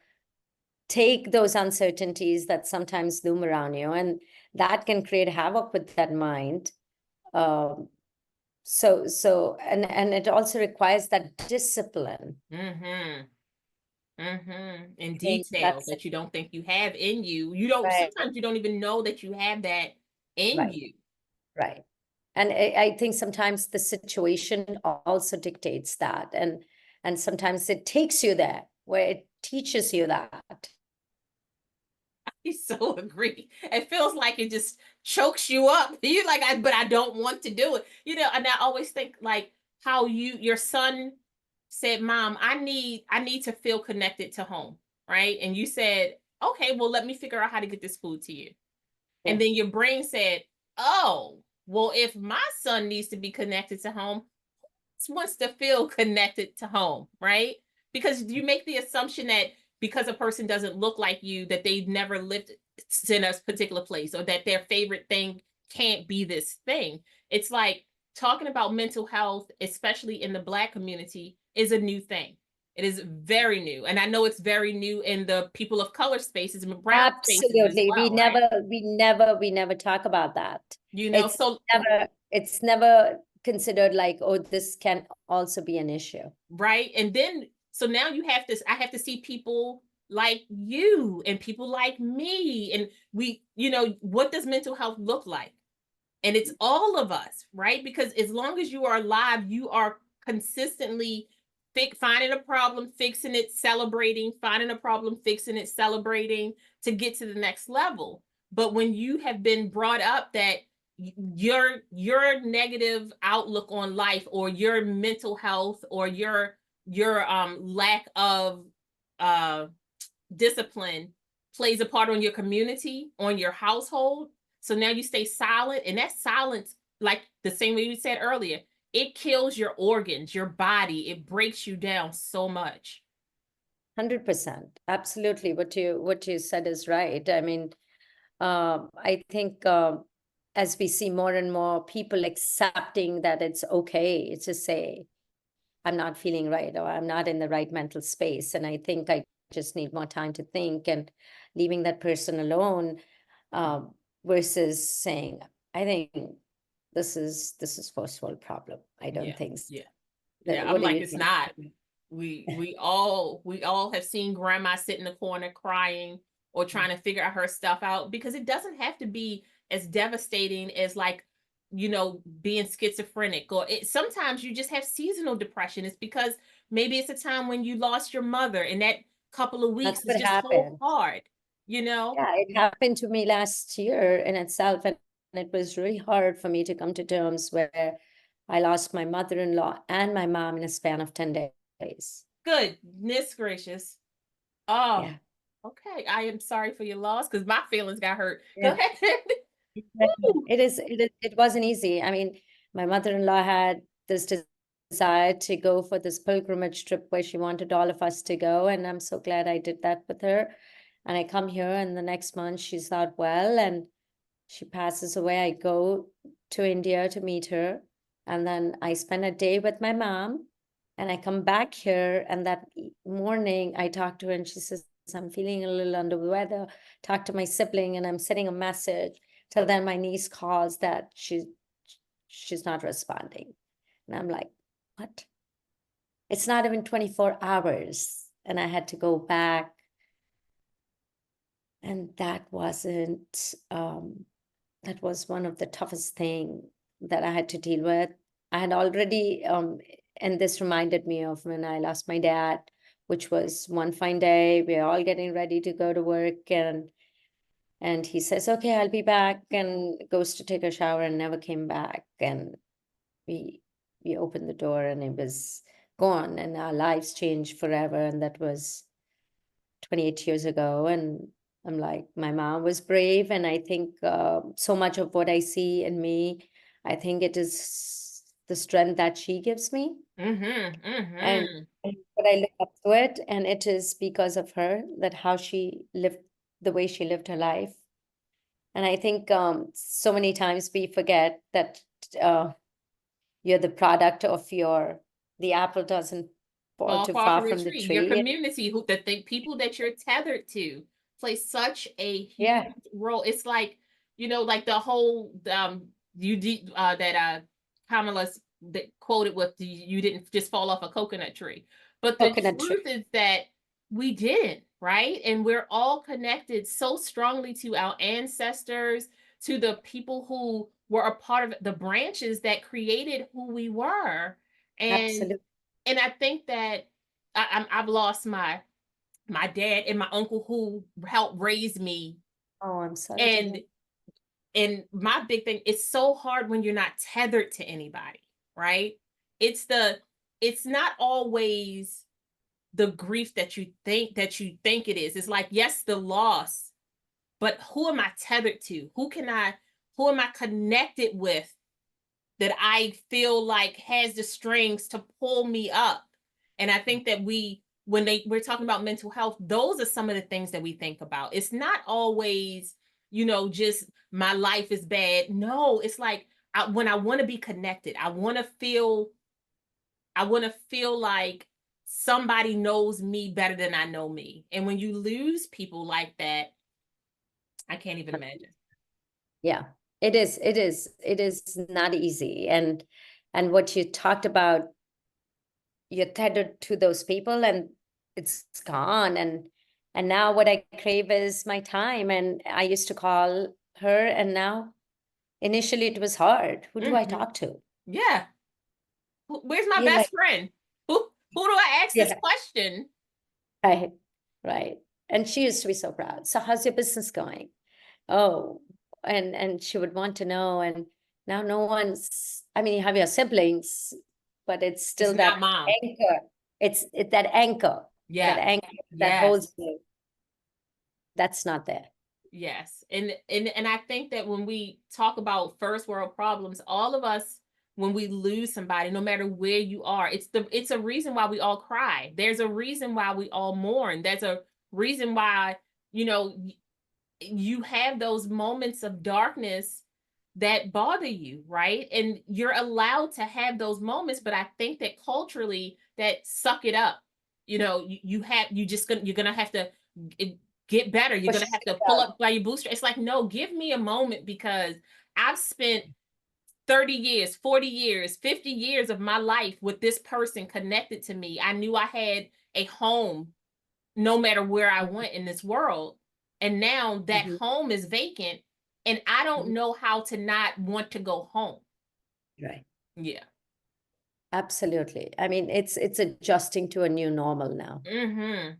take those uncertainties that sometimes loom around you, and that can create havoc with that mind. And it also requires that discipline. In detail that you don't think you have in you. Sometimes you don't even know that you have that in you. Right. And I think sometimes the situation also dictates that. And sometimes it takes you there, where it teaches you that. I so agree. It feels like it just chokes you up. You're like, but I don't want to do it. And I always think, like, how your son said, Mom, I need to feel connected to home, right? And you said, okay, well, let me figure out how to get this food to you. And then your brain said, oh, well, if my son needs to be connected to home, wants to feel connected to home, right? Because you make the assumption that because a person doesn't look like you, that they've never lived in a particular place, or that their favorite thing can't be this thing. It's like, talking about mental health, especially in the Black community, is a new thing. It is very new. And I know it's very new in the people of color spaces and brown spaces as well. We never talk about that. It's never considered like, oh, this can also be an issue. Right. And then, so now I have to see people like you and people like me. And what does mental health look like? And it's all of us, right? Because as long as you are alive, you are consistently finding a problem, fixing it, celebrating, finding a problem, fixing it, celebrating, to get to the next level. But when you have been brought up that your negative outlook on life, or your mental health, or your lack of discipline plays a part on your community, on your household, so now you stay silent, and that silence, like the same way you said earlier, it kills your organs, your body. It breaks you down so much. 100%. Absolutely. What you said is right. I mean, I think as we see more and more people accepting that it's okay to say, I'm not feeling right, or I'm not in the right mental space, and I think I just need more time to think, and leaving that person alone, versus saying, I think this is first world problem. I don't think so. I'm like, it's not. We all have seen grandma sit in the corner crying, or trying to figure out her stuff out, because it doesn't have to be as devastating as, like, being schizophrenic, or sometimes you just have seasonal depression. It's because maybe it's a time when you lost your mother, and that couple of weeks is just so hard. Yeah, it happened to me last year in itself, and it was really hard for me to come to terms where I lost my mother-in-law and my mom in a span of 10 days. Goodness gracious. Oh, okay. I am sorry for your loss, because my feelings got hurt. Go ahead. It wasn't easy. I mean, my mother-in-law had this desire to go for this pilgrimage trip where she wanted all of us to go, and I'm so glad I did that with her. And I come here, and the next month she's not well and she passes away. I go to India to meet her, and then I spend a day with my mom, and I come back here. And that morning, I talk to her, and she says, "I'm feeling a little under the weather." Talk to my sibling, and I'm sending a message. Till then, my niece calls that she's not responding, and I'm like, "What?" It's not even 24 hours, and I had to go back, and that wasn't. That was one of the toughest thing that I had to deal with. I had already, and this reminded me of when I lost my dad, which was one fine day. We're all getting ready to go to work, and he says, "Okay, I'll be back," and goes to take a shower and never came back. And we we opened the door, and it was gone, and our lives changed forever. And that was 28 years ago. And I'm like, my mom was brave. And I think so much of what I see in me, I think it is the strength that she gives me. Mm-hmm. And Mm-hmm. but I look up to it. And it is because of her, that how she lived, the way she lived her life. And I think so many times we forget that uh, you're the product of the apple doesn't fall Fall too far far from the from the tree. Your tree. community, who the people that you're tethered to, play such a huge Yeah, role. It's like, like the whole you did that Kamala's that quoted with you didn't just fall off a coconut tree. But the coconut tree. truth is that we didn't, right? And we're all connected so strongly to our ancestors, to the people who were a part of the branches that created who we were. And Absolutely. I think that I've lost my dad and my uncle who helped raise me, Oh, I'm sorry to and hear. my big thing, it's so hard when you're not tethered to anybody, right? It's the it's not always the grief that you think it is. It's like, yes, the loss, but who am I tethered to? Who am I connected with that I feel like has the strings to pull me up? And I think that we're talking about mental health, those are some of the things that we think about. It's not always, just my life is bad. No, it's like when I want to be connected, I want to feel like somebody knows me better than I know me. And when you lose people like that, I can't even imagine. Yeah, it is not easy. And what you talked about, you're tethered to those people, and it's gone. And now what I crave is my time. And I used to call her, and now initially it was hard. Who do I Mm-hmm. talk to? Yeah. Where's my You're best like, friend? Who do I ask this yeah, question? right, right. And she used to be so proud. "So how's your business going?" Oh, and she would want to know. And now no one's, I mean, you have your siblings, but it's It's still not that mom. anchor. It's that anchor, that Yes. anchor that Yes. holds you. That's not there. Yes. And I think that when we talk about first world problems, all of us, when we lose somebody, no matter where you are, it's a reason why we all cry. There's a reason why we all mourn. There's a reason why, you know, you have those moments of darkness that bother you, right? And you're allowed to have those moments, but I think that culturally, that suck it up. You're gonna have to get better. You're gonna Push have it to pull out. up by your bootstrap. It's like, no, give me a moment, because I've spent 30 years, 40 years, 50 years of my life with this person connected to me. I knew I had a home no matter where I went in this world. And now that Mhm, home is vacant, and I don't mhm. know how to not want to go home. Right. Yeah. Absolutely. I mean, it's adjusting to a new normal now. Mm-hmm.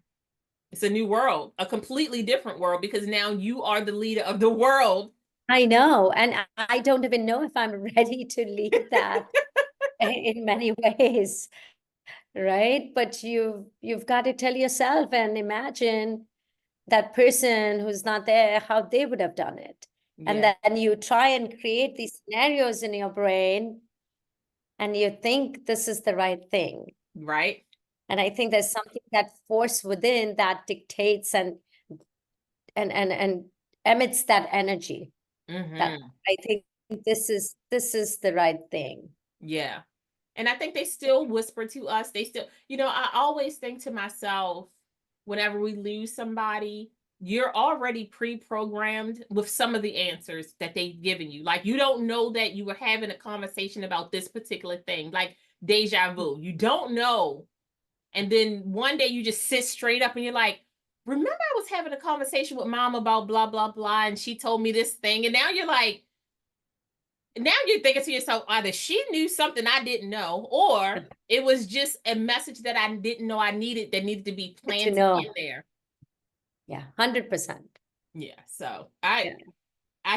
It's a new world, a completely different world, because now you are the leader of the world. I know. And I don't even know if I'm ready to lead that in many ways. Right? But you've got to tell yourself and imagine that person who's not there, how they would have done it. And Yeah. then you try and create these scenarios in your brain, and you think this is the right thing. Right. And I think there's something, that force within, that dictates and and emits that energy. That I think this is the right thing. Yeah. And I think they still whisper to us. They still, I always think to myself, whenever we lose somebody, you're already pre-programmed with some of the answers that they've given you. Like, you don't know that you were having a conversation about this particular thing, like deja vu. You don't know. And then one day you just sit straight up and you're like, remember I was having a conversation with mom about blah, blah, blah, and she told me this thing. And now you're like, now you're thinking to yourself, either she knew something I didn't know, or it was just a message that I didn't know I needed that needed to be planted in there. Yeah, 100%. Yeah. So I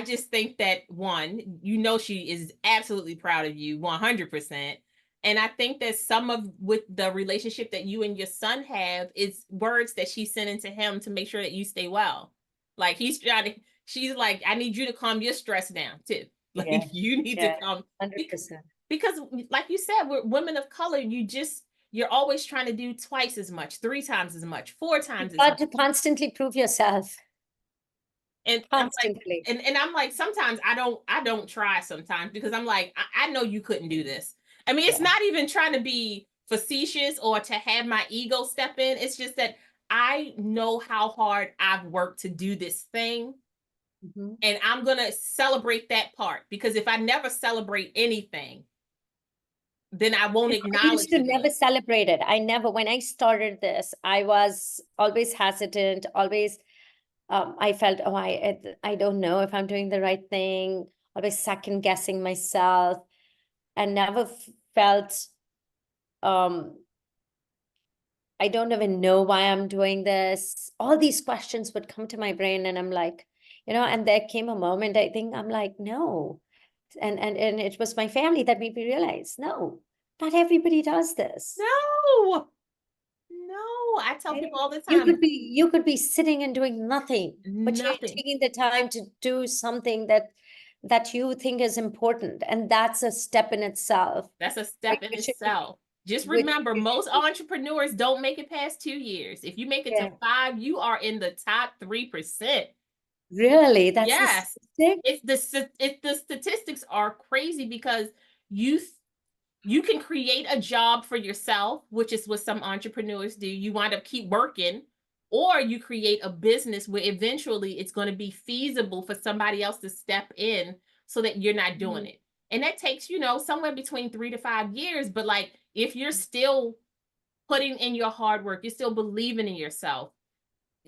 just think that, one, she is absolutely proud of you 100%. And I think that some of with the relationship that you and your son have is words that she's sending to him to make sure that you stay well. Like, she's like, I need you to calm your stress down too. Like, you need to calm 100%. Because like you said, we're women of color. You're always trying to do twice as much, 3 times as much, 4 times as much. To constantly prove yourself. And constantly. I'm like, sometimes I don't try sometimes, because I'm like, I know you couldn't do this. I mean, it's not even trying to be facetious or to have my ego step in. It's just that I know how hard I've worked to do this thing. And I'm going to celebrate that part, because if I never celebrate anything, then I won't acknowledge it. I used to never celebrate it. When I started this, I was always hesitant, always, I felt, I don't know if I'm doing the right thing, always second guessing myself, and never felt, I don't even know why I'm doing this. All these questions would come to my brain, and I'm like, and there came a moment, I think I'm like, no. And it was my family that made me realize, no, not everybody does this. No, I tell people all the time. You could be sitting and doing nothing, but you're taking the time to do something that you think is important, and that's a step in itself. That's a step in itself. Just remember, most entrepreneurs don't make it past 2 years. If you make it to 5, you are in the top 3%. Really? That's the statistics are crazy, because you can create a job for yourself, which is what some entrepreneurs do. You wind up keep working, or you create a business where eventually it's going to be feasible for somebody else to step in, so that you're not doing it. And that takes, somewhere between 3 to 5 years. But like, if you're still putting in your hard work, you're still believing in yourself,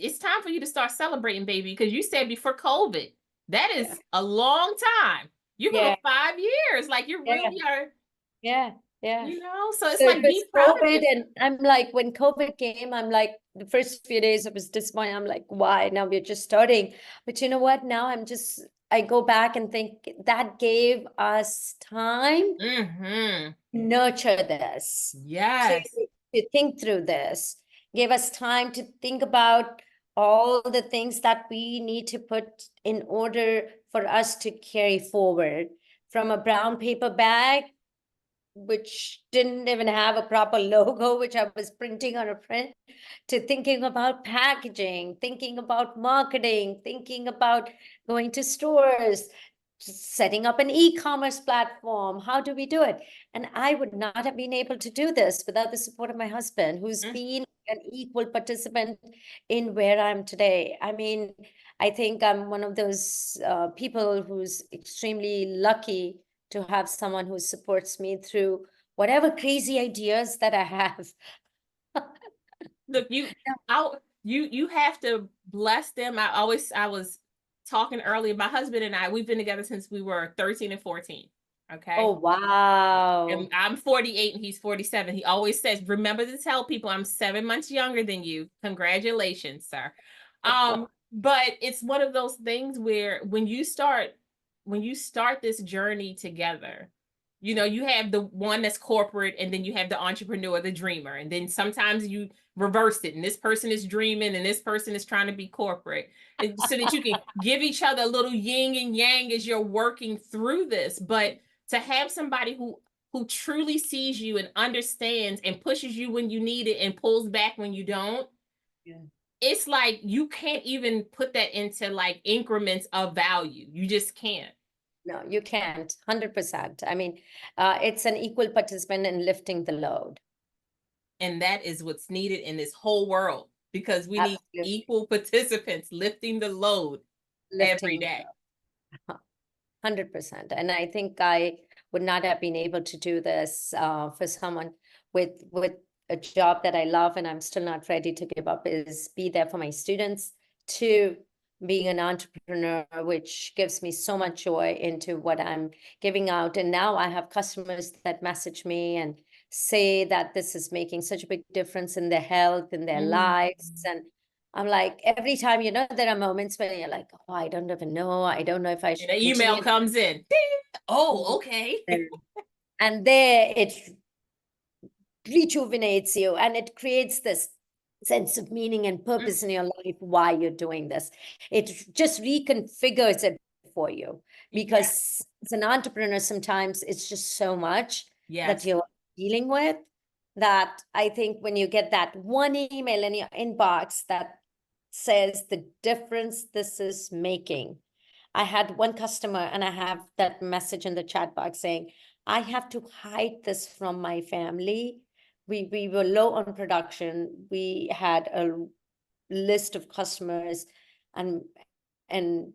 it's time for you to start celebrating, baby. Because you said before COVID, that is a long time. You're going 5 years. Like, you really are. Yeah. So it's like, be proud of yourself. And I'm like, when COVID came, I'm like, the first few days I was disappointed. I'm like, why? Now we're just starting. But you know what? Now I go back and think that gave us time to nurture this. Yes. To think through this. Gave us time to think about all the things that we need to put in order for us to carry forward, from a brown paper bag, which didn't even have a proper logo, which I was printing on a print, to thinking about packaging, thinking about marketing, thinking about going to stores, setting up an e-commerce platform. How do we do it? And I would not have been able to do this without the support of my husband, who's been an equal participant in where I'm today. I mean, I think I'm one of those people who's extremely lucky to have someone who supports me through whatever crazy ideas that I have. Look, you have to bless them. I was talking earlier, my husband and I, we've been together since we were 13 and 14. Okay. Oh, wow. And I'm 48 and he's 47. He always says, remember to tell people I'm 7 months younger than you. Congratulations, sir. But it's one of those things where when you start this journey together, you have the one that's corporate, and then you have the entrepreneur, the dreamer. And then sometimes you reverse it, and this person is dreaming and this person is trying to be corporate, and so that you can give each other a little yin and yang as you're working through this. But to have somebody who truly sees you and understands and pushes you when you need it and pulls back when you don't, it's like you can't even put that into like increments of value. You just can't. No, you can't. 100%. I mean, it's an equal participant in lifting the load. And that is what's needed in this whole world, because we need Absolutely. equal participants lifting the load every Lifting day. 100%. And I think I would not have been able to do this for someone with a job that I love and I'm still not ready to give up, is be there for my students, to being an entrepreneur, which gives me so much joy into what I'm giving out. And now I have customers that message me and say that this is making such a big difference in their health, in their lives. And I'm like, every time, there are moments when you're like, oh, I don't even know. I don't know if I And should an email continue. comes in. Ding! Oh, okay. And there it rejuvenates you and it creates this sense of meaning and purpose in your life, why you're doing this. It just reconfigures it for you, because as an entrepreneur, sometimes it's just so much that Yes. you're dealing with, that I think when you get that one email in your inbox that says the difference this is making. I had one customer and I have that message in the chat box saying, I have to hide this from my family. We were low on production. We had a list of customers, and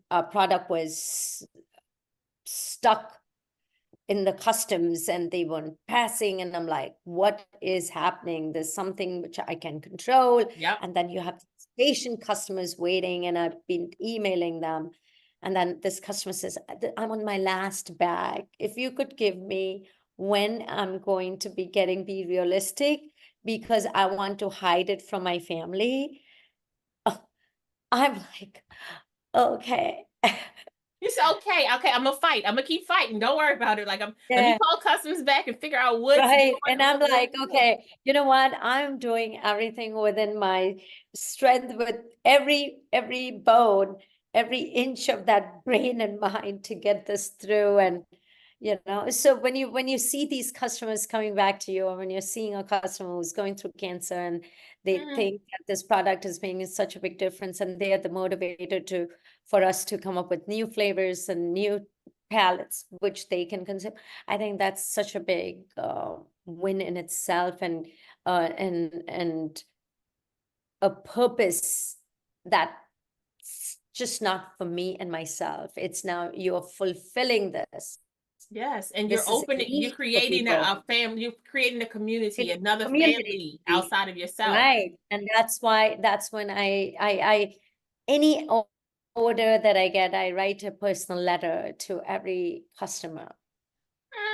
our product was stuck in the customs and they weren't passing. And I'm like, what is happening? There's something which I can control. Yep. And then you have patient customers waiting, and I've been emailing them. And then this customer says, I'm on my last bag. If you could give me when I'm going to be Be realistic, because I want to hide it from my family. I'm like, okay. You said, okay, I'm gonna fight. I'm gonna keep fighting. Don't worry about it. Like, let me Yeah. call customers back and figure out what's Right. going And on. I'm like, okay, you know what? I'm doing everything within my strength, with every bone, every inch of that brain and mind to get this through. And so when you see these customers coming back to you, or when you're seeing a customer who's going through cancer and they think that this product is making such a big difference, and they are the motivator for us to come up with new flavors and new palettes which they can consume. I think that's such a big win in itself, and a purpose that's just not for me and myself. It's now you're fulfilling this. Yes, and you're This is opening, you're meaning for creating people. a family, you're creating a community, It's another community, family outside of yourself. right? And that's when I any order that I get, I write a personal letter to every customer.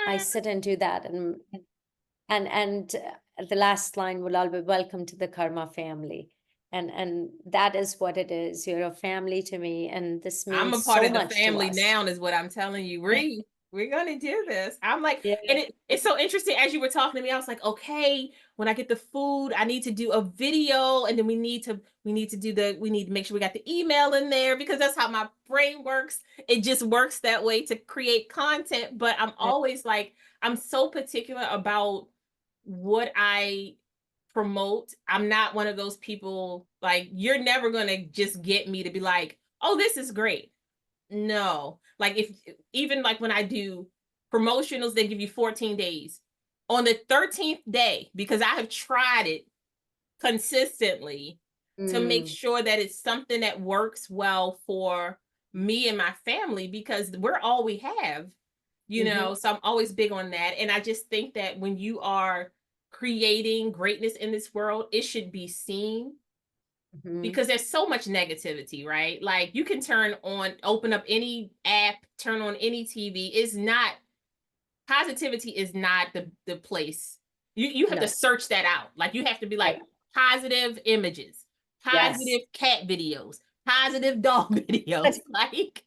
I sit and do that, and the last line will always, welcome to the karma family. And that is what it is. You're a family to me, and this I'm means a part so of the much to family us. now, is what I'm telling you. We're gonna do this. I'm like, Yeah. and it's so interesting. As you were talking to me, I was like, okay, when I get the food, I need to do a video, and then we need to make sure we got the email in there, because that's how my brain works. It just works that way to create content. But I'm always like, I'm so particular about what I promote. I'm not one of those people, like, you're never gonna just get me to be like, oh, this is great. No, like, if even like when I do promotionals, they give you 14 days. On the 13th day, because I have tried it consistently to make sure that it's something that works well for me and my family, because we're all we have, so I'm always big on that. And I just think that when you are creating greatness in this world, it should be seen, because there's so much negativity, right? Like, you can open up any app, turn on any TV. Positivity is not the place. You have to No. search that out. Like, you have to be like, positive images, Yes. positive cat videos, positive dog videos. Like,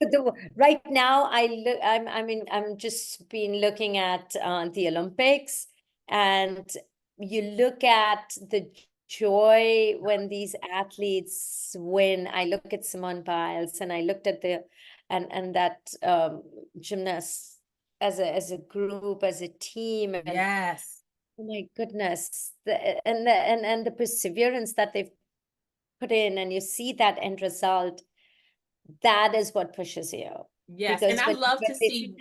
Right now, I'm just been looking at the Olympics, and you look at the joy when these athletes win. I look at Simone Biles, and I looked at and that gymnasts as a group, as a team, and yes. oh my goodness, and the perseverance that they've put in and you see that end result, that is what pushes you. Yes, and Because I love to see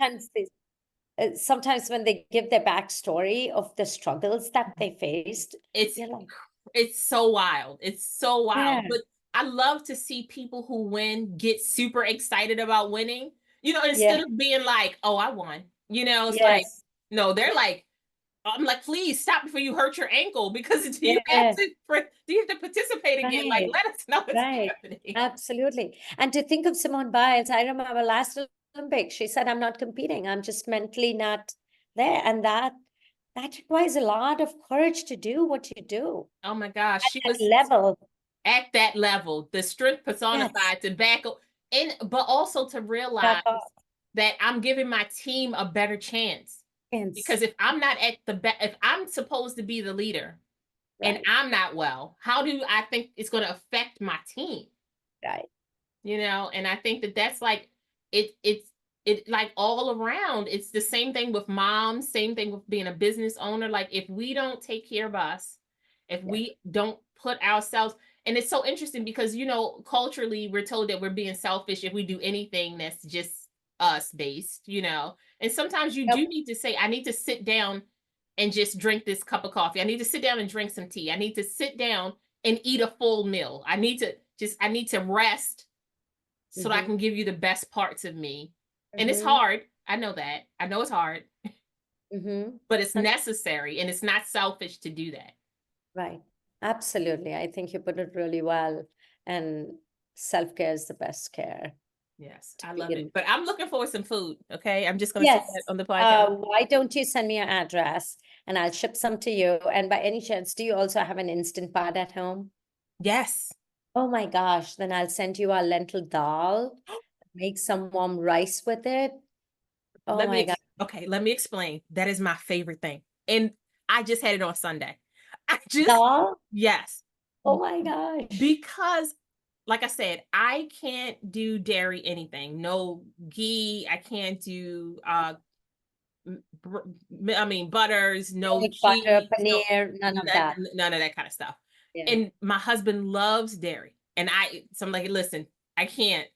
sometimes when they give their backstory of the struggles that they faced, it's you're like, it's so wild. It's so yeah, wild. But I love to see people who win get super excited about winning. yeah, Instead of being like, "Oh, I won." It's like, yes, no, they're like, I'm like, please stop before you hurt your ankle because do you have yeah, to do you have to participate again? Like, right, let us know what's right, happening. absolutely. And to think of Simone Biles, I remember last Olympics, she said, "I'm not competing. I'm just mentally not there," and that requires a lot of courage to do what you do Oh my gosh, at she that was level. at that level, the strength Yes, personified to back up, and but also to realize back off. that I'm giving my team a better chance. Because Yes, if I'm not at if I'm supposed to be the leader and right, I'm not well, how do I think it's going to affect my team? right. And I think that that's like it like all around. It's the same thing with moms, same thing with being a business owner. Like if we don't take care of us, if Yeah, we don't put ourselves, and it's so interesting because culturally we're told that we're being selfish if we do anything that's just us based. And sometimes you do yep. need to say, I need to sit down and just drink this cup of coffee. I need to sit down and drink some tea. I need to sit down and eat a full meal. I need to rest so that I Mm-hmm. can give you the best parts of me. And it's Mm-hmm. hard. I know that. I know it's hard, Mm-hmm. but it's necessary and it's not selfish to do that. Right. Absolutely. I think you put it really well. And self-care is the best care Yes, to I love it. begin. But I'm looking for some food. Okay. I'm just going to say that Yes. on the podcast. Why don't you send me your address and I'll ship some to you? And by any chance, do you also have an Instant Pot at home? Yes. Oh my gosh, then I'll send you our lentil dal. Make some warm rice with it. Oh my God. Okay. Let me explain. That is my favorite thing. And I just had it on Sunday. I just, Dal? yes, Oh my gosh. because like I said, I can't do dairy anything. No ghee. I can't do I mean, butters, no Egg, butter, cheese, no paneer, none of that. none of that kind of stuff. Yeah. And my husband loves dairy, and so I'm like, listen, I can't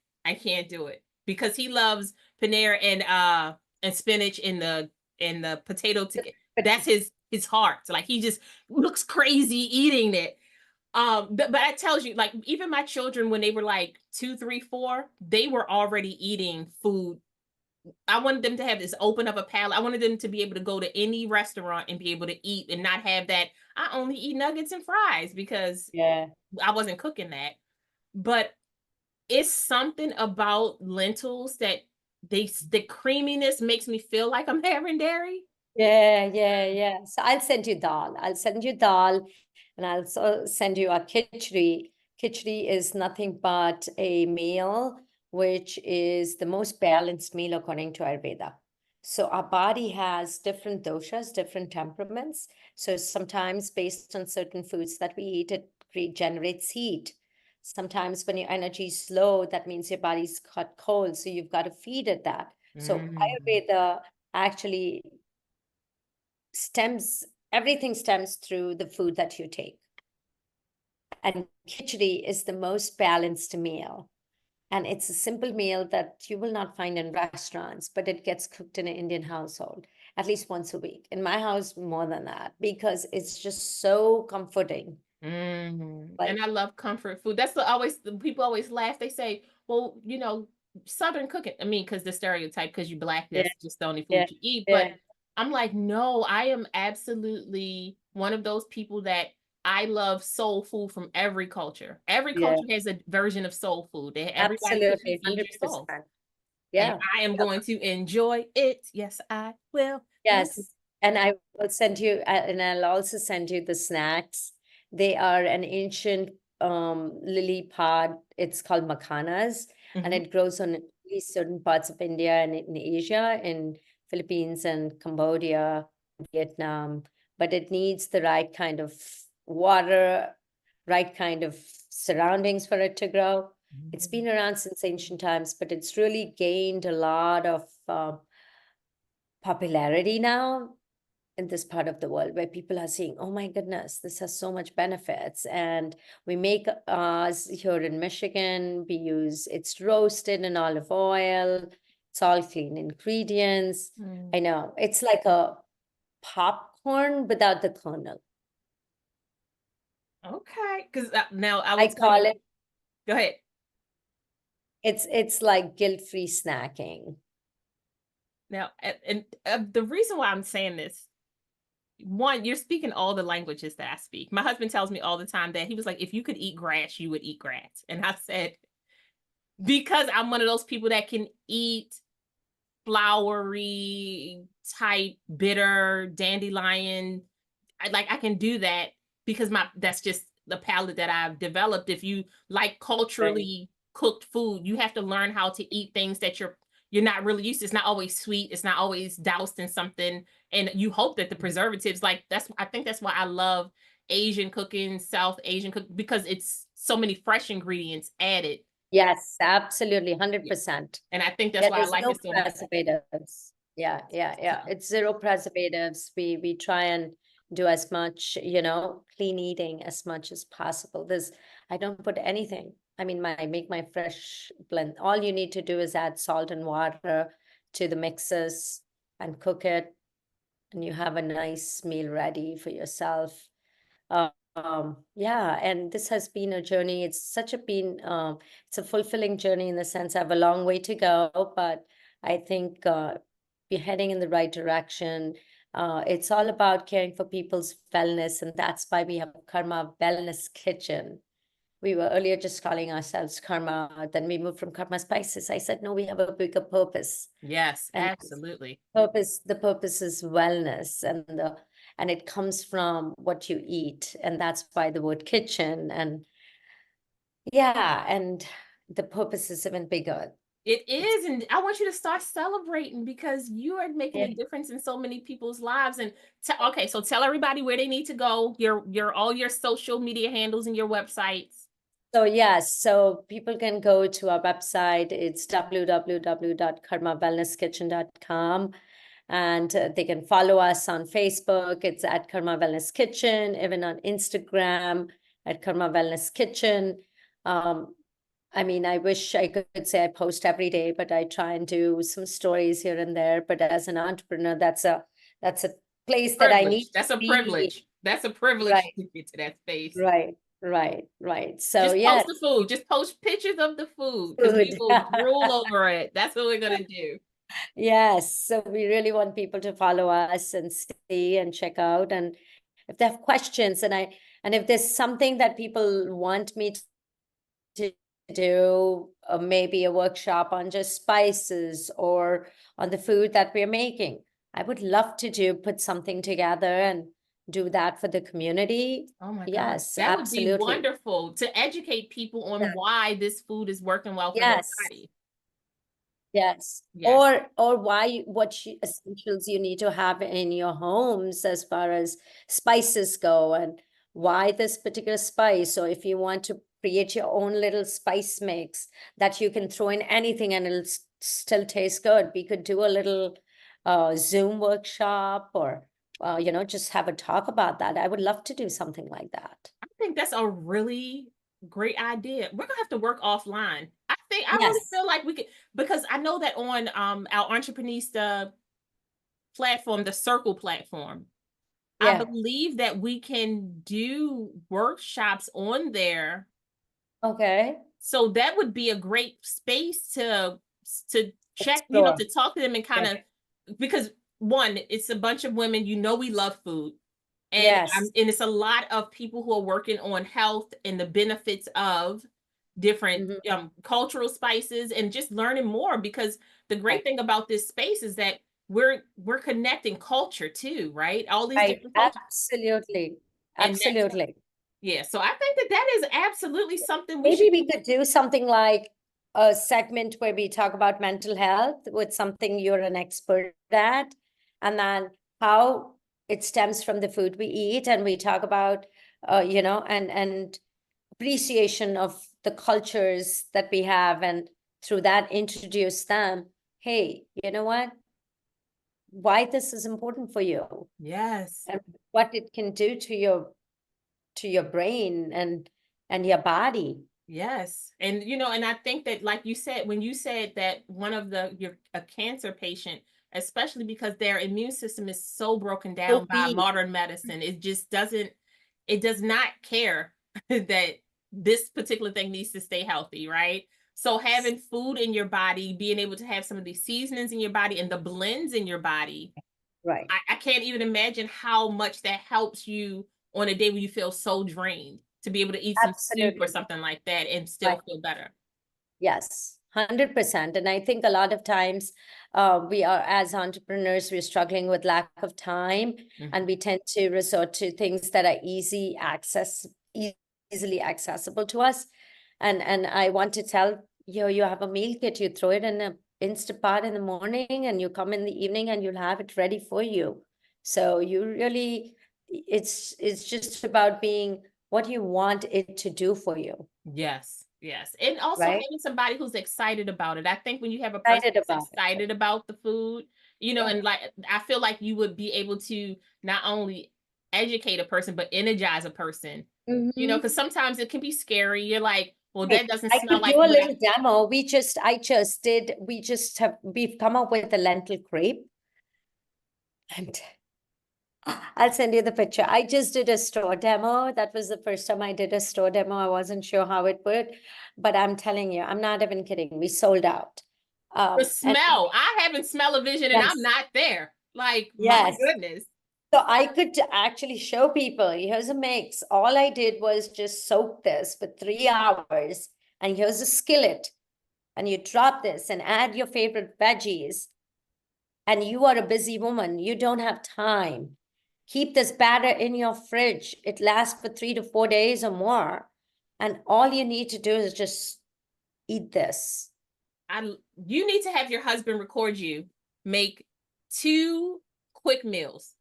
do it because he loves paneer and spinach and the potato together. But That's his heart. So like he just looks crazy eating it. But that tells you, like, even my children when they were like 2, 3, 4, they were already eating food. I wanted them to have this open up a palate. I wanted them to be able to go to any restaurant and be able to eat and not have that. I only eat nuggets and fries because yeah. I wasn't cooking that. But it's something about lentils that the creaminess makes me feel like I'm having dairy. Yeah, yeah, yeah. So I'll send you dal. I'll send you dal and I'll send you a khichdi. Khichdi is nothing but a meal which is the most balanced meal according to Ayurveda. So our body has different doshas, different temperaments. So sometimes based on certain foods that we eat, it generates heat. Sometimes when your energy is low, that means your body's got cold. So you've got to feed it that. So Mm. Ayurveda actually everything stems through the food that you take. And khichdi is the most balanced meal. And it's a simple meal that you will not find in restaurants, but it gets cooked in an Indian household at least once a week. In my house, more than that, because it's just so comforting. And Like, I love comfort food. That's the people always laugh. They say, "Well, Southern cooking." I mean, because the stereotype, because you black, yeah, that's just the only yeah, food you eat. But yeah, I'm like, no, I am absolutely one of those people that I love soul food from every culture. Every yeah, culture has a version of soul food. Everybody says you absolutely, feed your soul, 100%. and Yeah. I am going to enjoy it. Yes, I will. Yes, and I will send you, and I'll also send you the snacks. They are an ancient lily pod. It's called makhanas, and Mhm. it grows on at least certain parts of India and in Asia, in Philippines and Cambodia, Vietnam. But it needs the right kind of water, right kind of surroundings for it to grow. It's been around since ancient times, but it's really gained a lot of popularity now in this part of the world where people are saying, oh my goodness, this has so much benefits. And we make ours here in Michigan. It's roasted in olive oil. It's all clean ingredients. Mm. I know it's like a popcorn without the kernel. Okay, because now I I will tell call you. it, Go ahead. it's like guilt-free snacking. Now, and the reason why I'm saying this, one, you're speaking all the languages that I speak. My husband tells me all the time that he was like, if you could eat grass, you would eat grass. And I said, because I'm one of those people that can eat flowery type bitter dandelion, I can do that because that's just the palate that I've developed. If you like culturally cooked food, you have to learn how to eat things that you're not really used to. It's not always sweet, it's not always doused in something, and you hope that the preservatives, like, I think that's why I love Asian cooking, South Asian cooking, because it's so many fresh ingredients added. Yes, absolutely, 100%. And I think that's There why I is like no it so much. preservatives. Yeah, yeah, yeah. So, It's zero preservatives. We try and do as much, clean eating as much as possible. I don't put anything. I mean, I make my fresh blend. All you need to do is add salt and water to the mixes and cook it, and you have a nice meal ready for yourself. Yeah, and this has been a journey. It's a fulfilling journey in the sense I have a long way to go, but I think we're heading in the right direction. It's all about caring for people's wellness, and that's why we have Karma Wellness Kitchen. We were earlier just calling ourselves Karma, then we moved from Karma Spices. I said, no, we have a bigger purpose. yes, And absolutely. the purpose is wellness, and it comes from what you eat, and that's why the word kitchen. And yeah, and the purpose is even bigger. It is, and I want you to start celebrating because you are making Yeah. a difference in so many people's lives. And okay, so tell everybody where they need to go. Your all your social media handles and your websites. So yes, so people can go to our website. It's www.karmawellnesskitchen.com, and they can follow us on Facebook. It's at Karma Wellness Kitchen, even on Instagram at Karma Wellness Kitchen. I mean, I wish I could say I post every day, but I try and do some stories here and there. But as an entrepreneur, that's a place that I need Privilege. That's to a be. privilege. That's a privilege Right, to get to that space. right. So Just yeah, post the food. Just post pictures of the food because we food. will drool over it. That's what we're gonna do. Yes, so we really want people to follow us and see and check out. And if they have questions, and if there's something that people want me to do, maybe a workshop on just spices or on the food that we're making, I would love to put something together and do that for the community. Oh my gosh, Yes, that would be absolutely. wonderful to educate people on Yeah. why this food is working well for their Yes. body. Yes. Yes. Or essentials you need to have in your homes as far as spices go, and why this particular spice, or if you want to create your own little spice mix that you can throw in anything and it'll still taste good. We could do a little Zoom workshop, or just have a talk about that. I would love to do something like that. I think that's a really great idea. We're gonna have to work offline. I really Yes. feel like we could, because I know that on our Entreprenista platform, the Circle platform, I Yeah. believe that we can do workshops on there. Okay. So that would be a great space to check, Explore. to talk to them and kind Yeah. of, because one, it's a bunch of women, we love food. And Yes. it's a lot of people who are working on health and the benefits of different Mhm. cultural spices, and just learning more, because the great Right. thing about this space is that we're connecting culture too, right? All these Right, different cultures. absolutely, And that's, absolutely. yeah, so I think that that is absolutely something we Maybe should we do. could do something like a segment where we talk about mental health with something you're an expert at, and then how it stems from the food we eat, and we talk about, and appreciation of the cultures that we have, and through that introduce them. Hey, you know what? why this is important for you Yes. and what it can do to your brain and your body. Yes. And and I think that, like you said, when you said that one of you're a cancer patient, especially because their immune system is so broken So down by weak. modern medicine, it does not care that this particular thing needs to stay healthy, right? So having food in your body, being able to have some of these seasonings in your body and the blends in your body, Right. I can't even imagine how much that helps you on a day when you feel so drained, to be able to eat some soup or Absolutely. something like that and Right. still feel better. Yes, 100%. And I think a lot of times we are, as entrepreneurs, we're struggling with lack of time, and we tend to resort to things that are easily accessible to us. And I want to tell you, you have a meal kit, you throw it in a Instapot in the morning, and you come in the evening, and you'll have it ready for you. So you really, it's just about being what you want it to do for you, Yes, yes. And also right? having somebody who's excited about it. I think when you have a person Excited that's about it. excited about the food, Yeah. and like I feel like you would be able to not only educate a person but energize a person. Because sometimes it can be scary. You're like, well, Right. that doesn't I smell could like do a what little demo. We've come up with a lentil crepe. And I'll send you the picture. I just did a store demo. That was the first time I did a store demo. I wasn't sure how it would, but I'm telling you, I'm not even kidding. We sold out. the And smell. I haven't smell-o-vision and I'm yes, not there. Like, my yes. goodness. So I could actually show people, here's a mix. All I did was just soak this for 3 hours, and here's a skillet. And you drop this and add your favorite veggies, and you are a busy woman, you don't have time. Keep this batter in your fridge. It lasts for 3 to 4 days or more. And all you need to do is just eat this. You need to have your husband record you make 2 quick meals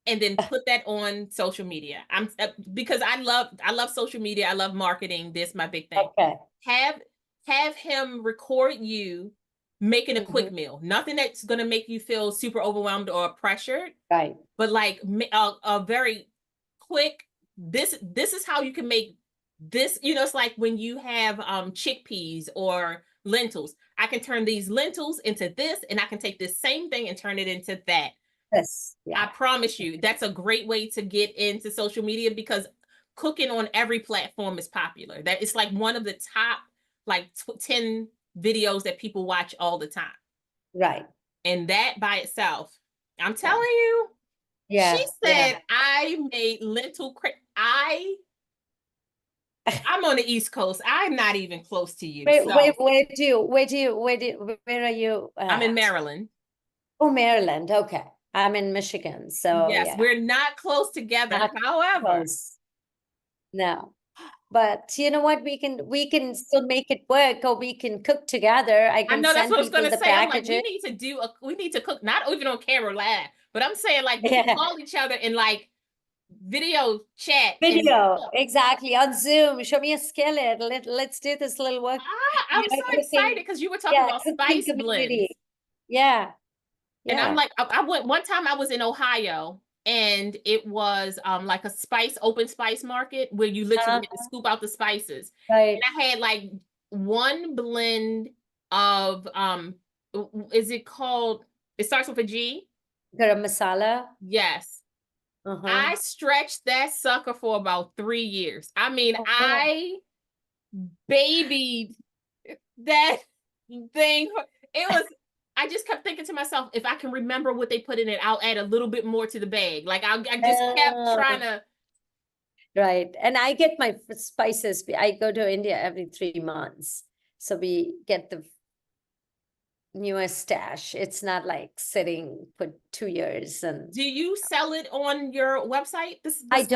and then put that on social media. I'm because I love social media. I love marketing. This my big thing. Okay. Have him record you making a quick Mhm. meal. Nothing that's going to make you feel super overwhelmed or pressured, Right. but like a very quick, this is how you can make this. It's like when you have chickpeas or lentils. I can turn these lentils into this, and I can take this same thing and turn it into that. This. I Yeah. promise you, that's a great way to get into social media, because cooking on every platform is popular. That it's like one of the top like 10 videos that people watch all the time. Right. And that by itself, I'm telling Yeah. you, she Yeah. said Yeah. I made lentil crepe. I'm on the East Coast. I'm not even close to you. Where, where, So where are you I'm in at? Maryland. Oh, Maryland. Okay. I'm in Michigan. So Yes, yeah, we're not close together. not However, close. No. But you know what? We can still make it work, or we can cook together. I I can know that's send what I was people gonna the say. I'm like, packages. we need to cook, not even on camera live, but I'm saying like we can Yeah. call each other in like video chat and Video, cook. exactly. On Zoom. Show me a skillet. Let's do this little work. I'm so excited Cooking, because you were talking yeah, about cooking spice blends. community. Yeah, And I'm yeah. like, I went one time, I was in Ohio, and it was like a open spice market where you literally Uh, had to scoop out the spices. right. And I had like one blend of is it called, it starts with a G? Garam masala. Yes. Uh-huh. I stretched that sucker for about 3 years. I mean, Oh, I babied that thing. It was, I just kept thinking to myself, if I can remember what they put in it, I'll add a little bit more to the bag. Like I just kept trying oh, to. right. And I get my spices. I go to India every 3 months. So we get the newest stash. It's not like sitting for 2 years. And Do you sell it on your website? The spices?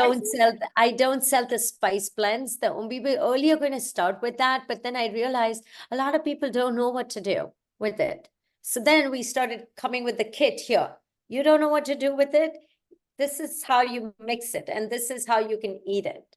I don't sell the spice blends. We were earlier going to start with that, but then I realized a lot of people don't know what to do with it. So then we started coming with the kit here. You don't know what to do with it? This is how you mix it, and this is how you can eat it.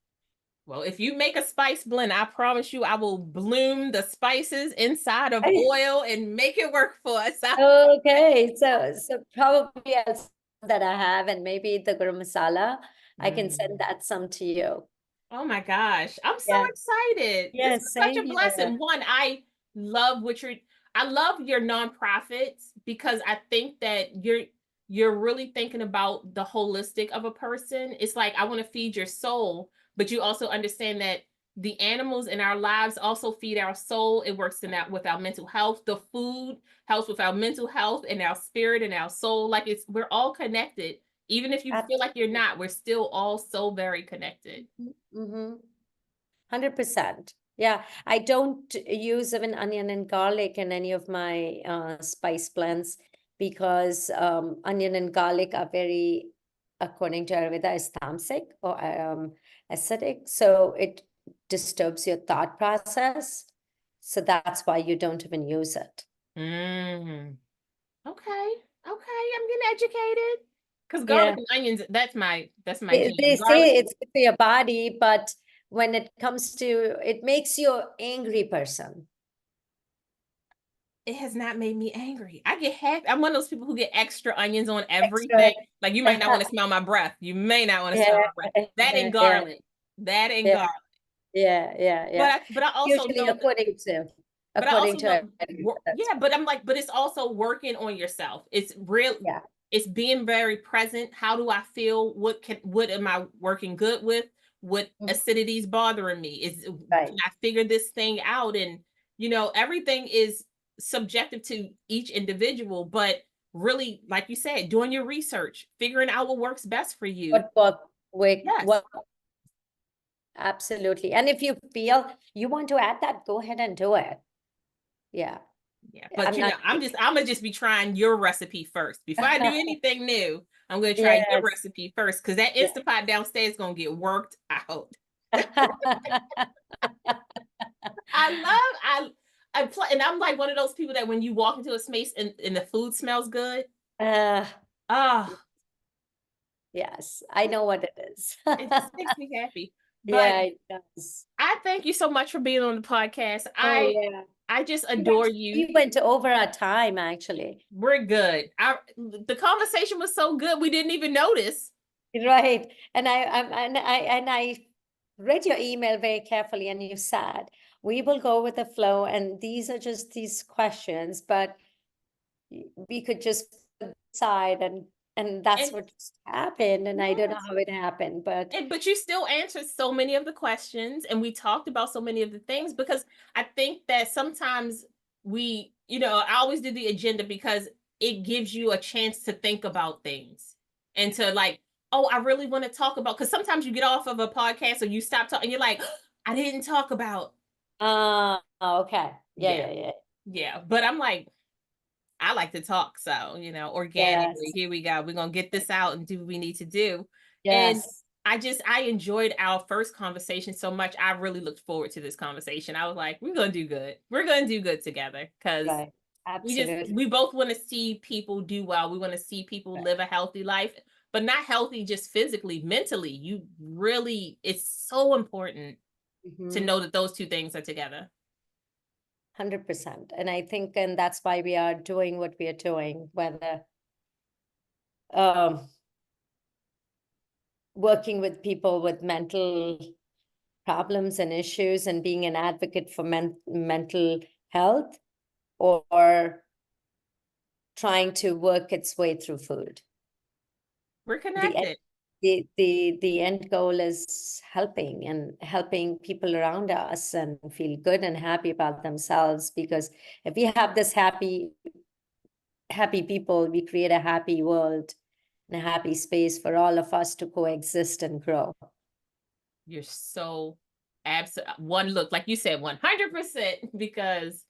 Well, if you make a spice blend, I promise you I will bloom the spices inside of oil and make it work for us. Okay, so probably I'll send that I have, and maybe the garam masala, I can send that some to you. Oh my gosh, I'm so Yeah. excited. This Yeah, is such same a blessing. here. One, love what you're I love your nonprofits because I think that you're really thinking about the holistic of a person. It's like I want to feed your soul, but you also understand that the animals in our lives also feed our soul. It works in that with our mental health. The food helps with our mental health and our spirit and our soul. Like we're all connected. Even if you feel like you're Absolutely. not, we're still all so very connected. Mm-hmm. 100%. Yeah, I don't use even onion and garlic in any of my spice blends because onion and garlic are very, according to Ayurveda, is tamasic or acidic. So it disturbs your thought process. So that's why you don't even use it. Mm. Okay. Okay. I'm getting educated. Because garlic Yeah. and onions, that's my They jam. say Garlic, it's good for your body, but when it comes to, it makes you an angry person. it has not made me angry. I get happy. I'm one of those people who get extra onions on Extra. everything. Like you might not want to smell my breath. You may not want to smell Yeah, my breath. That and yeah, garlic. That and yeah, garlic. yeah. But I also Usually know but I according also to, know, that's yeah, but I'm like, but it's also working on yourself. It's real, yeah. it's being very present. How do I feel? What am I working good with? What Mhm. acidity is bothering me? Right. Can I figure this thing out? And everything is subjective to each individual, but really, like you said, doing your research, figuring out what works best for you. What Yes. absolutely. And if you feel you want to add that, go ahead and do it. Yeah. Yeah, but I'm not. I'm gonna just be trying your recipe first before I do anything new. I'm gonna try your Yes. recipe first because that Yeah. Instapot downstairs is gonna get worked out. I love and I'm like one of those people that when you walk into a space and the food smells good, Uh, ah, yes, I know what it is. it just makes me happy. But Yeah, it does. I thank you so much for being on the podcast. Oh, yeah. I just adore you. We went over our time, actually. We're good. The conversation was so good we didn't even notice. Right. And I read your email very carefully, and you said we will go with the flow, and these are just these questions, but we could just decide, and that's And what just happened. And I don't know yes. how it happened, but But you still answered so many of the questions and we talked about so many of the things because I think that sometimes I always do the agenda because it gives you a chance to think about things and to like, oh, I really want to talk about because sometimes you get off of a podcast or you stop talking, you're like, I didn't talk about. okay. Yeah, Yeah. yeah. But I'm like, I like to talk. So, organically, Yes. here we go. We're going to get this out and do what we need to do. And Yes. I enjoyed our first conversation so much. I really looked forward to this conversation. I was like, we're going to do good. We're going to do good together because Right. Absolutely. we both want to see people do well. We want to see people live a healthy life, but not healthy just physically, mentally. It's so important to Mhm. know that those two things are together. 100%. And I think, and that's why we are doing what we are doing, whether um, working with people with mental problems and issues and being an advocate for mental health, or trying to work its way through food. We're The end, connected. the end goal is helping people around us and feel good and happy about themselves, because if we have this happy people, we create a happy world and a happy space for all of us to coexist and grow. You're so one look, like you said, 100% because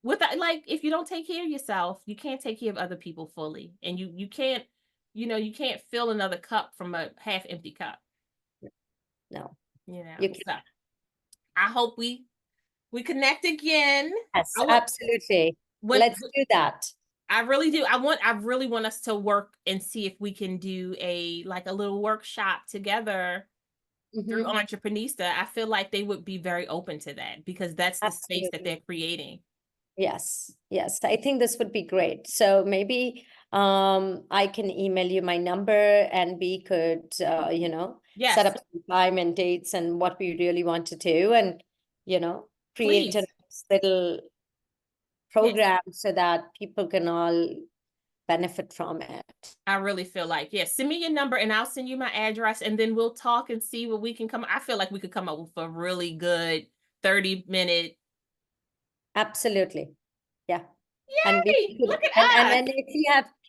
like if you don't take care of yourself, you can't take care of other people fully. And you can't, you can't fill another cup from a half empty cup, No, you know. you can. So I hope we connect again. Yes, I want absolutely. when Let's do that. I really do. I really want us to work and see if we can do a little workshop together through Mhm. Entreprenista, I feel like they would be very open to that because that's the space that Absolutely. they're creating. Yes, yes. I think this would be great. So maybe I can email you my number and we could set Yes, up some time and dates and what we really want to do and you know create a please. nice little Yes. program so that people can all benefit from it. I really feel like, yeah, send me your number and I'll send you my address and then we'll talk and see what we can come. I feel like we could come up with a really good 30-minute. Absolutely. Yeah. And we Yay! could, Look at us.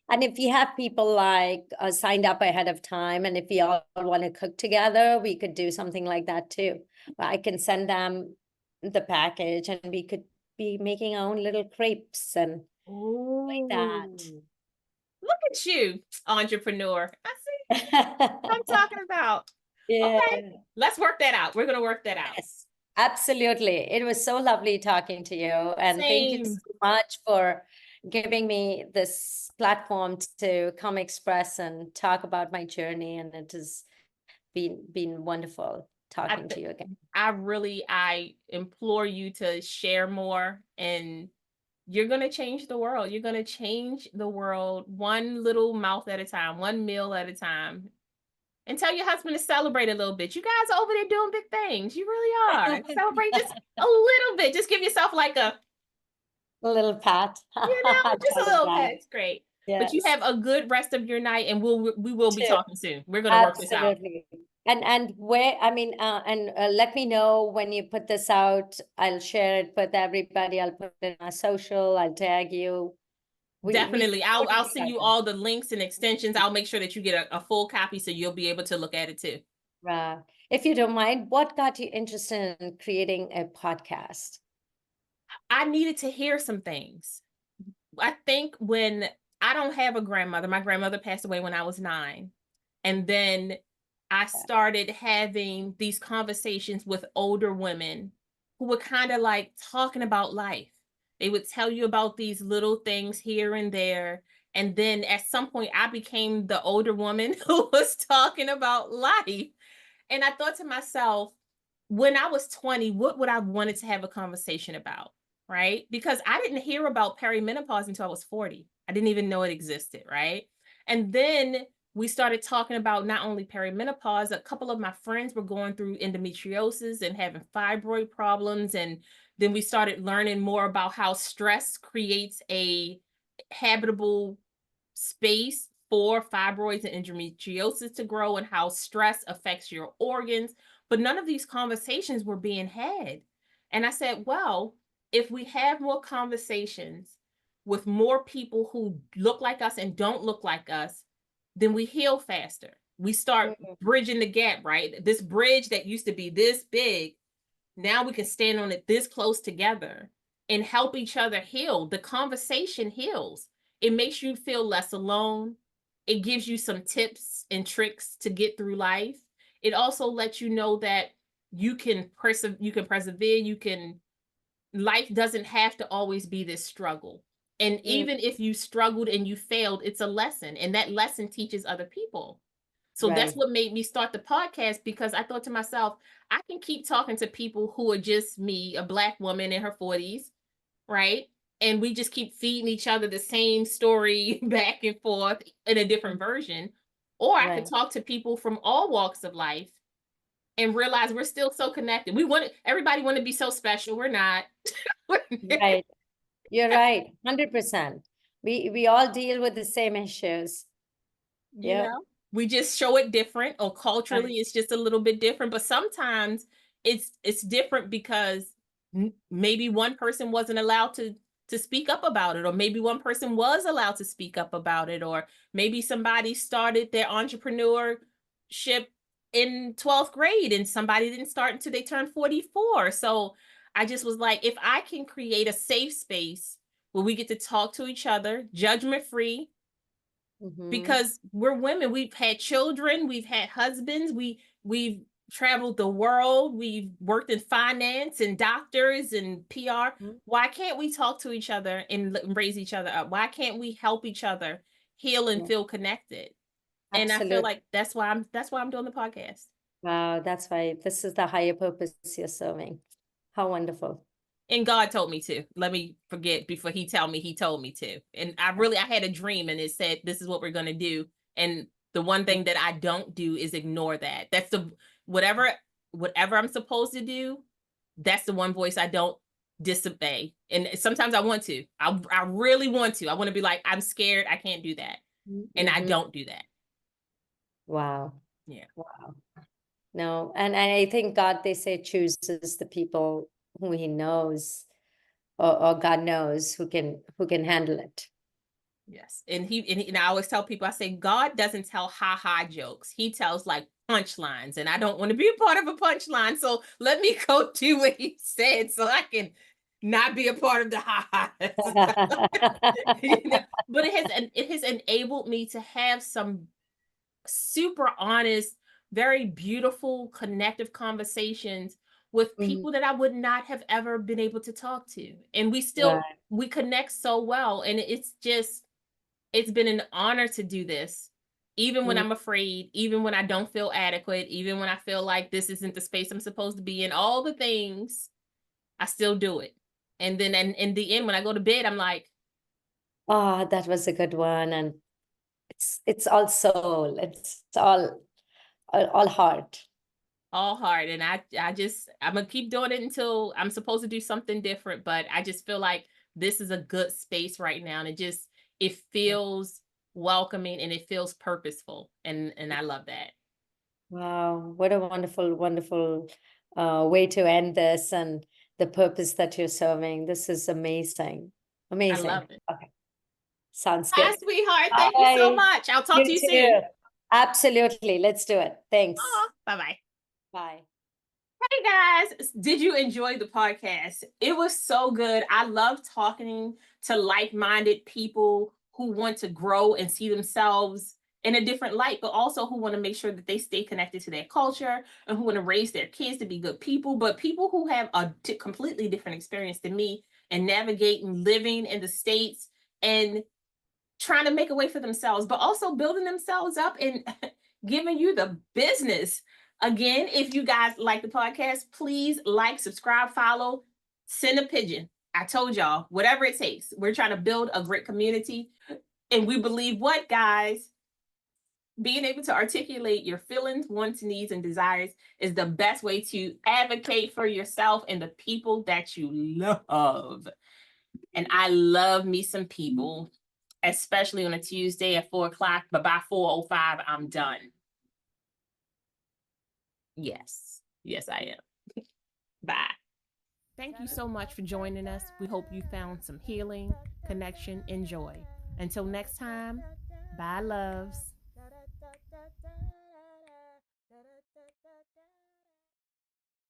and if you have people like signed up ahead of time, and if we all want to cook together, we could do something like that too. I can send them the package, and we could be making our own little crepes and like that. Ooh, look at you, entrepreneur. I see what I'm talking about. Yeah. Okay, let's work that out. We're gonna work that out. Yes, absolutely. It was so lovely talking to you. And thank you Same. so much for giving me this platform to come express and talk about my journey. And it has been wonderful I talking to th- you again. I implore you to share more and you're going to change the world. You're going to change the world one little mouth at a time, one meal at a time. And tell your husband to celebrate a little bit. You guys are over there doing big things. You really are. Celebrate just a little bit. Just give yourself like a, A little pat. just a Tell him little that. pet. It's great. But you Yes. have a good rest of your night and we will be Too. talking soon. We're going to work this out. Absolutely. And where, I mean, and let me know when you put this out. I'll share it with everybody. I'll put it in my social. I'll tag you. We Definitely. put I'll it send you together. all the links and extensions. I'll make sure that you get a full copy so you'll be able to look at it too. Right. If you don't mind, what got you interested in creating a podcast? I needed to hear some things. I think when I don't have a grandmother, my grandmother passed away when I was 9. And then I started having these conversations with older women who were kind of like talking about life. They would tell you about these little things here and there. And then at some point, I became the older woman who was talking about life. And I thought to myself, when I was 20, what would I wanted to have a conversation about? Right? Because I didn't hear about perimenopause until I was 40. I didn't even know it existed, right? And then we started talking about not only perimenopause, a couple of my friends were going through endometriosis and having fibroid problems. And then we started learning more about how stress creates a habitable space for fibroids and endometriosis to grow and how stress affects your organs. But none of these conversations were being had. And I said, well, if we have more conversations with more people who look like us and don't look like us, then we heal faster. We start Mhm. bridging the gap, right? This bridge that used to be this big, now we can stand on it this close together and help each other heal. The conversation heals. It makes you feel less alone. It gives you some tips and tricks to get through life. It also lets you know that you can persevere, you can life doesn't have to always be this struggle. And Mm, even if you struggled and you failed, it's a lesson and that lesson teaches other people. So that's right. what made me start the podcast because I thought to myself, I can keep talking to people who are just me, a Black woman in her 40s, right? And we just keep feeding each other the same story back and forth in a different version. Or I could Right. talk to people from all walks of life and realize we're still so connected. Everybody want to be so special. We're not. Right. You're right. 100%. We all deal with the same issues. you Yep. know we just show it different or Right. culturally it's just a little bit different, but sometimes it's different because maybe one person wasn't allowed to speak up about it, or maybe one person was allowed to speak up about it, or maybe somebody started their entrepreneurship in 12th grade and somebody didn't start until they turned 44. So I just was like, if I can create a safe space where we get to talk to each other judgment free, Mm-hmm. because we're women, we've had children, we've had husbands, we've traveled the world, we've worked in finance and doctors and PR. Why can't we talk to each other and raise each other up? Why can't we help each other heal and Yeah, feel connected? And I feel absolutely. like that's why I'm doing the podcast. Wow, that's why this is the higher purpose you're serving. How wonderful. And God told me to. Let me forget before he told me to. And I had a dream and it said, this is what we're going to do. And the one thing that I don't do is ignore that. That's the, whatever I'm supposed to do, that's the one voice I don't disobey. And sometimes I want to. I really want to. I want to be like, I'm scared. I can't do that. And I don't do that. Wow. Yeah. Wow. No, and I think God, they say, chooses the people who he knows, or God knows who can handle it. Yes. And I always tell people, I say, God doesn't tell ha-ha jokes. He tells like punchlines. And I don't want to be a part of a punchline. So let me go do what he said so I can not be a part of the ha-ha. But it has enabled me to have some super honest, very beautiful, connective conversations with people that I would not have ever been able to talk to. And we connect so well. And it's been an honor to do this, even when I'm afraid, even when I don't feel adequate, even when I feel like this isn't the space I'm supposed to be in, all the things, I still do it. And then in the end, when I go to bed, I'm like, oh, that was a good one. And it's all soul. It's all heart. all hard. And I'm gonna keep doing it until I'm supposed to do something different. But I just feel like this is a good space right now. And it feels welcoming and it feels purposeful. And I love that. Wow, what a wonderful, wonderful way to end this, and the purpose that you're serving. This is amazing. I Amazing. love it. Okay. Sounds Bye, good. sweetheart. Thank you so Bye. much. I'll talk You to you too. soon. Absolutely. Let's do it. Thanks. Oh, bye-bye. Bye. Hey guys, did you enjoy the podcast? It was so good. I love talking to like-minded people who want to grow and see themselves in a different light, but also who want to make sure that they stay connected to their culture and who want to raise their kids to be good people, but people who have a completely different experience than me and navigating living in the States and trying to make a way for themselves, but also building themselves up and giving you the business. Again, if you guys like the podcast, please like, subscribe, follow, send a pigeon. I told y'all, whatever it takes. We're trying to build a great community. And we believe what, guys? Being able to articulate your feelings, wants, needs, and desires is the best way to advocate for yourself and the people that you love. And I love me some people, especially on a Tuesday at 4:00, but by 4:05, I'm done. Yes, I am. Bye. Thank you so much for joining us. We hope you found some healing, connection, and joy. Until next time, bye, loves.